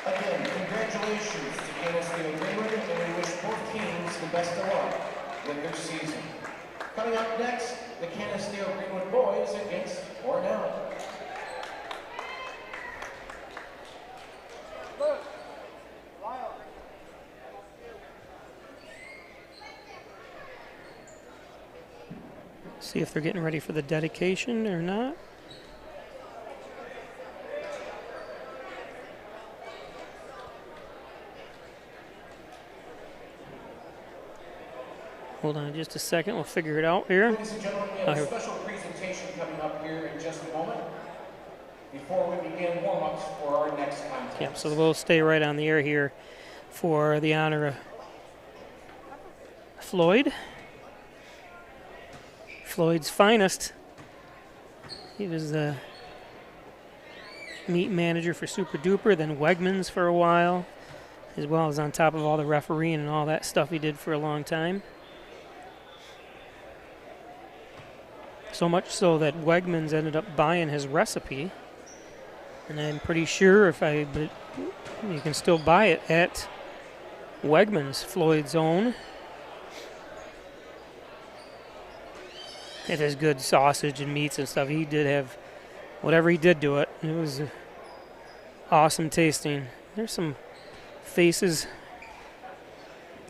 Again, congratulations to Canisteo-Greenwood, and we wish both teams the best of luck with their season. Coming up next, the Canisteo-Greenwood boys against Cornell. See if they're getting ready for the dedication or not. Hold on just a second, we'll figure it out here. Ladies and gentlemen, we have a special presentation coming up here in just a moment before we begin warm-ups for our next contest. Yeah, so we'll stay right on the air here for the honor of Floyd. Floyd's finest. He was the meat manager for Super Duper, then Wegmans for a while, as well as on top of all the refereeing and all that stuff he did for a long time. So much so that Wegmans ended up buying his recipe, and I'm pretty sure but you can still buy it at Wegmans, Floyd's own. It has good sausage and meats and stuff. He did have whatever he did to it. It was awesome tasting. There's some faces.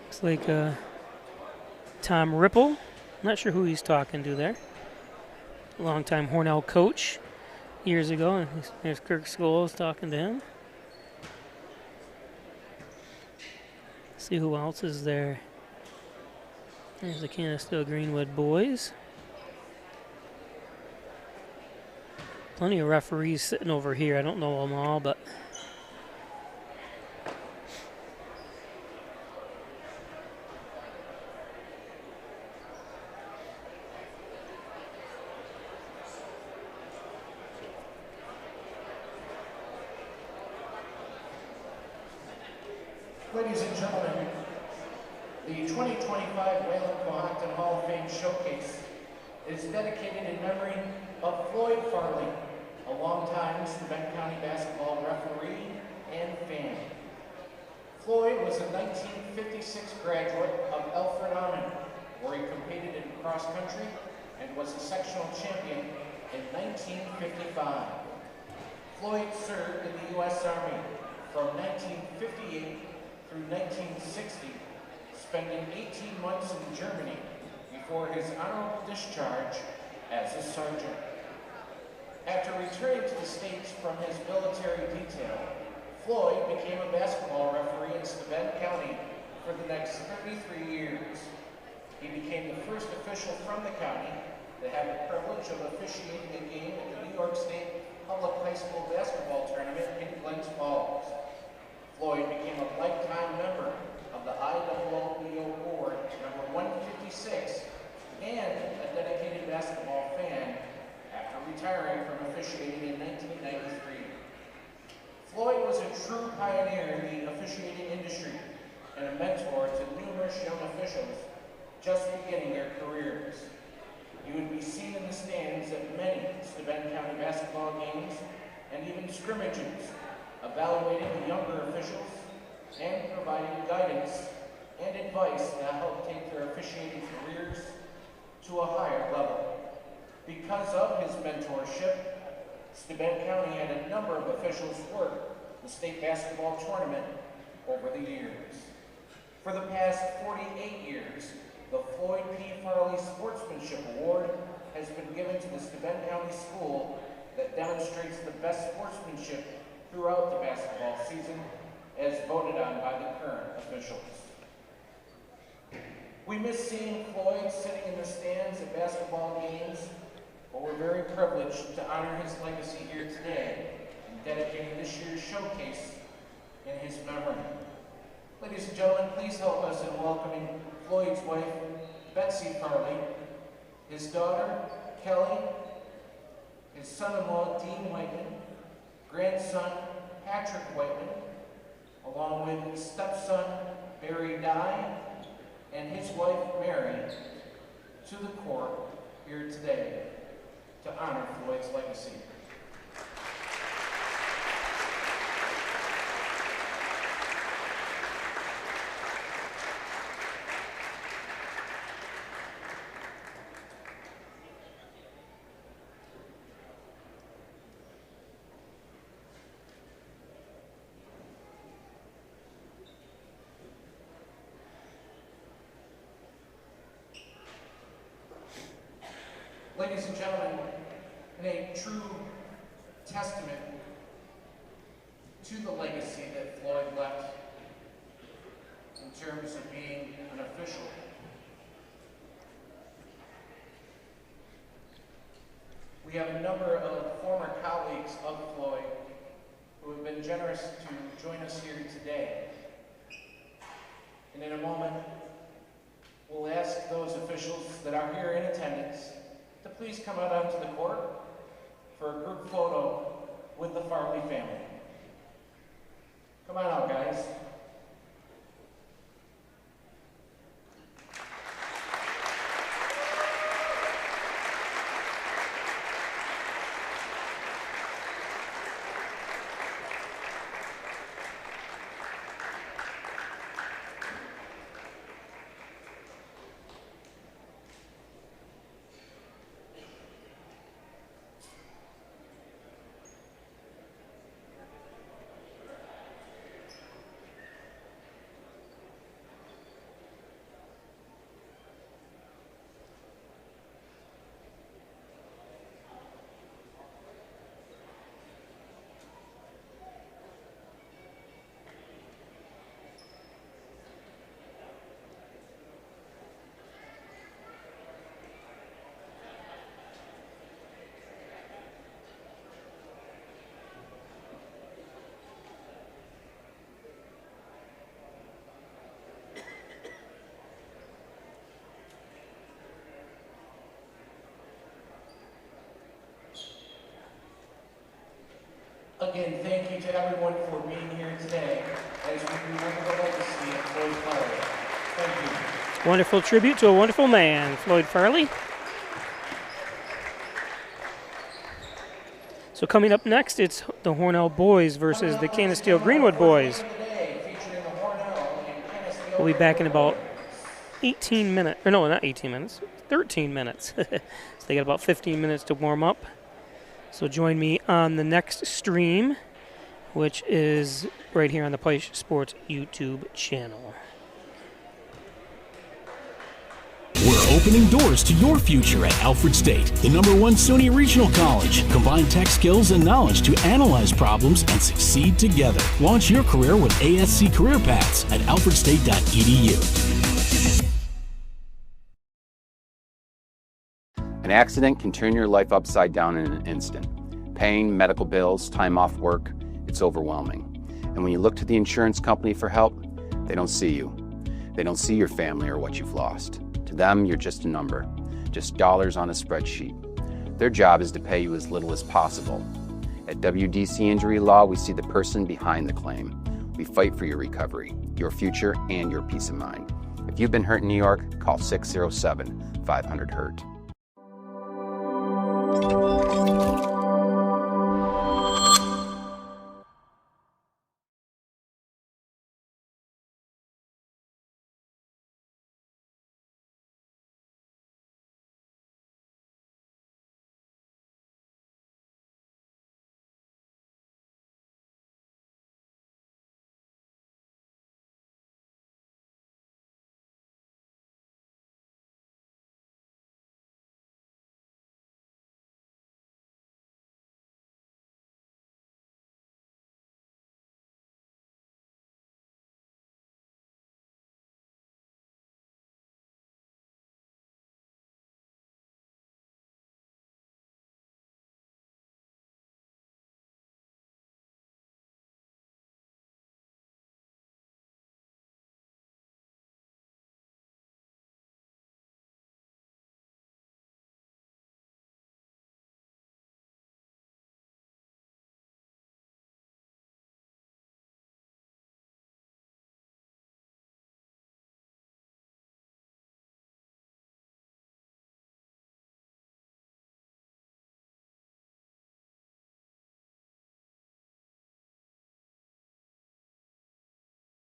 Looks like Tom Ripple. Not sure who he's talking to there. Longtime Hornell coach years ago. And there's Kirk Scholes talking to him. See who else is there. There's the Canisteo-Greenwood boys. Plenty of referees sitting over here. I don't know them all, but ladies and gentlemen, the 2025 Wayland-Cohocton Hall of Fame Showcase is dedicated in memory of Floyd Farley, a longtime Benton County basketball referee and fan. Floyd was a 1956 graduate of Elfrid, where he competed in cross country and was a sectional champion in 1955. Floyd served in the U.S. Army from 1958 through 1960, spending 18 months in Germany before his honorable discharge as a sergeant. After returning to the States from his military detail, Floyd became a basketball referee in Benton County for the next 33 years. He became the first official from the county to have the privilege of officiating a game at the New York State Public High School basketball tournament in Glens Falls. Floyd became a lifetime member of the IOOO Board number 156 and a dedicated basketball fan after retiring from officiating in 1993. Floyd was a true pioneer in the officiating industry and a mentor to numerous young officials just beginning their careers. He would be seen in the stands scrimmages, evaluating the younger officials, and providing guidance and advice to help take their officiating careers to a higher level. Because of his mentorship, Steuben County had a number of officials work the state basketball tournament over the years. For the past 48 years, the Floyd P. Farley Sportsmanship Award has been given to the Steuben County School that demonstrates the best sportsmanship throughout the basketball season, as voted on by the current officials. We miss seeing Floyd sitting in the stands at basketball games, but we're very privileged to honor his legacy here today and dedicating this year's showcase in his memory. Ladies and gentlemen, please help us in welcoming Floyd's wife, Betsy Farley, his daughter, Kelly, his son-in-law, Dean Whiteman, grandson, Patrick Whiteman, along with stepson, Barry Dye, and his wife, Mary, to the court here today to honor Floyd's legacy. Ladies and gentlemen, in a true testament to the legacy that Floyd left in terms of being an official, we have a number of former colleagues of Floyd who have been generous to join us here today. And in a moment, we'll ask those officials that are here in attendance to please come out onto the court for a group photo with the Farley family. Come on out, guys. Again, thank you to everyone for being here today as we remember the legacy of Floyd Farley. Thank you. Wonderful tribute to a wonderful man, Floyd Farley. So coming up next, it's the Hornell boys versus the Canisteo-Greenwood boys. We'll be back in about 18 minutes. Or no, not 18 minutes. 13 minutes. So they got about 15 minutes to warm up. So join me on the next stream, which is right here on the Peisch Sports YouTube channel. We're opening doors to your future at Alfred State, the #1 SUNY Regional College. Combine tech skills and knowledge to analyze problems and succeed together. Launch your career with ASC Career Paths at alfredstate.edu. An accident can turn your life upside down in an instant. Pain, medical bills, time off work, it's overwhelming. And when you look to the insurance company for help, they don't see you. They don't see your family or what you've lost. To them, you're just a number, just dollars on a spreadsheet. Their job is to pay you as little as possible. At WDC Injury Law, we see the person behind the claim. We fight for your recovery, your future, and your peace of mind. If you've been hurt in New York, call 607-500-HURT.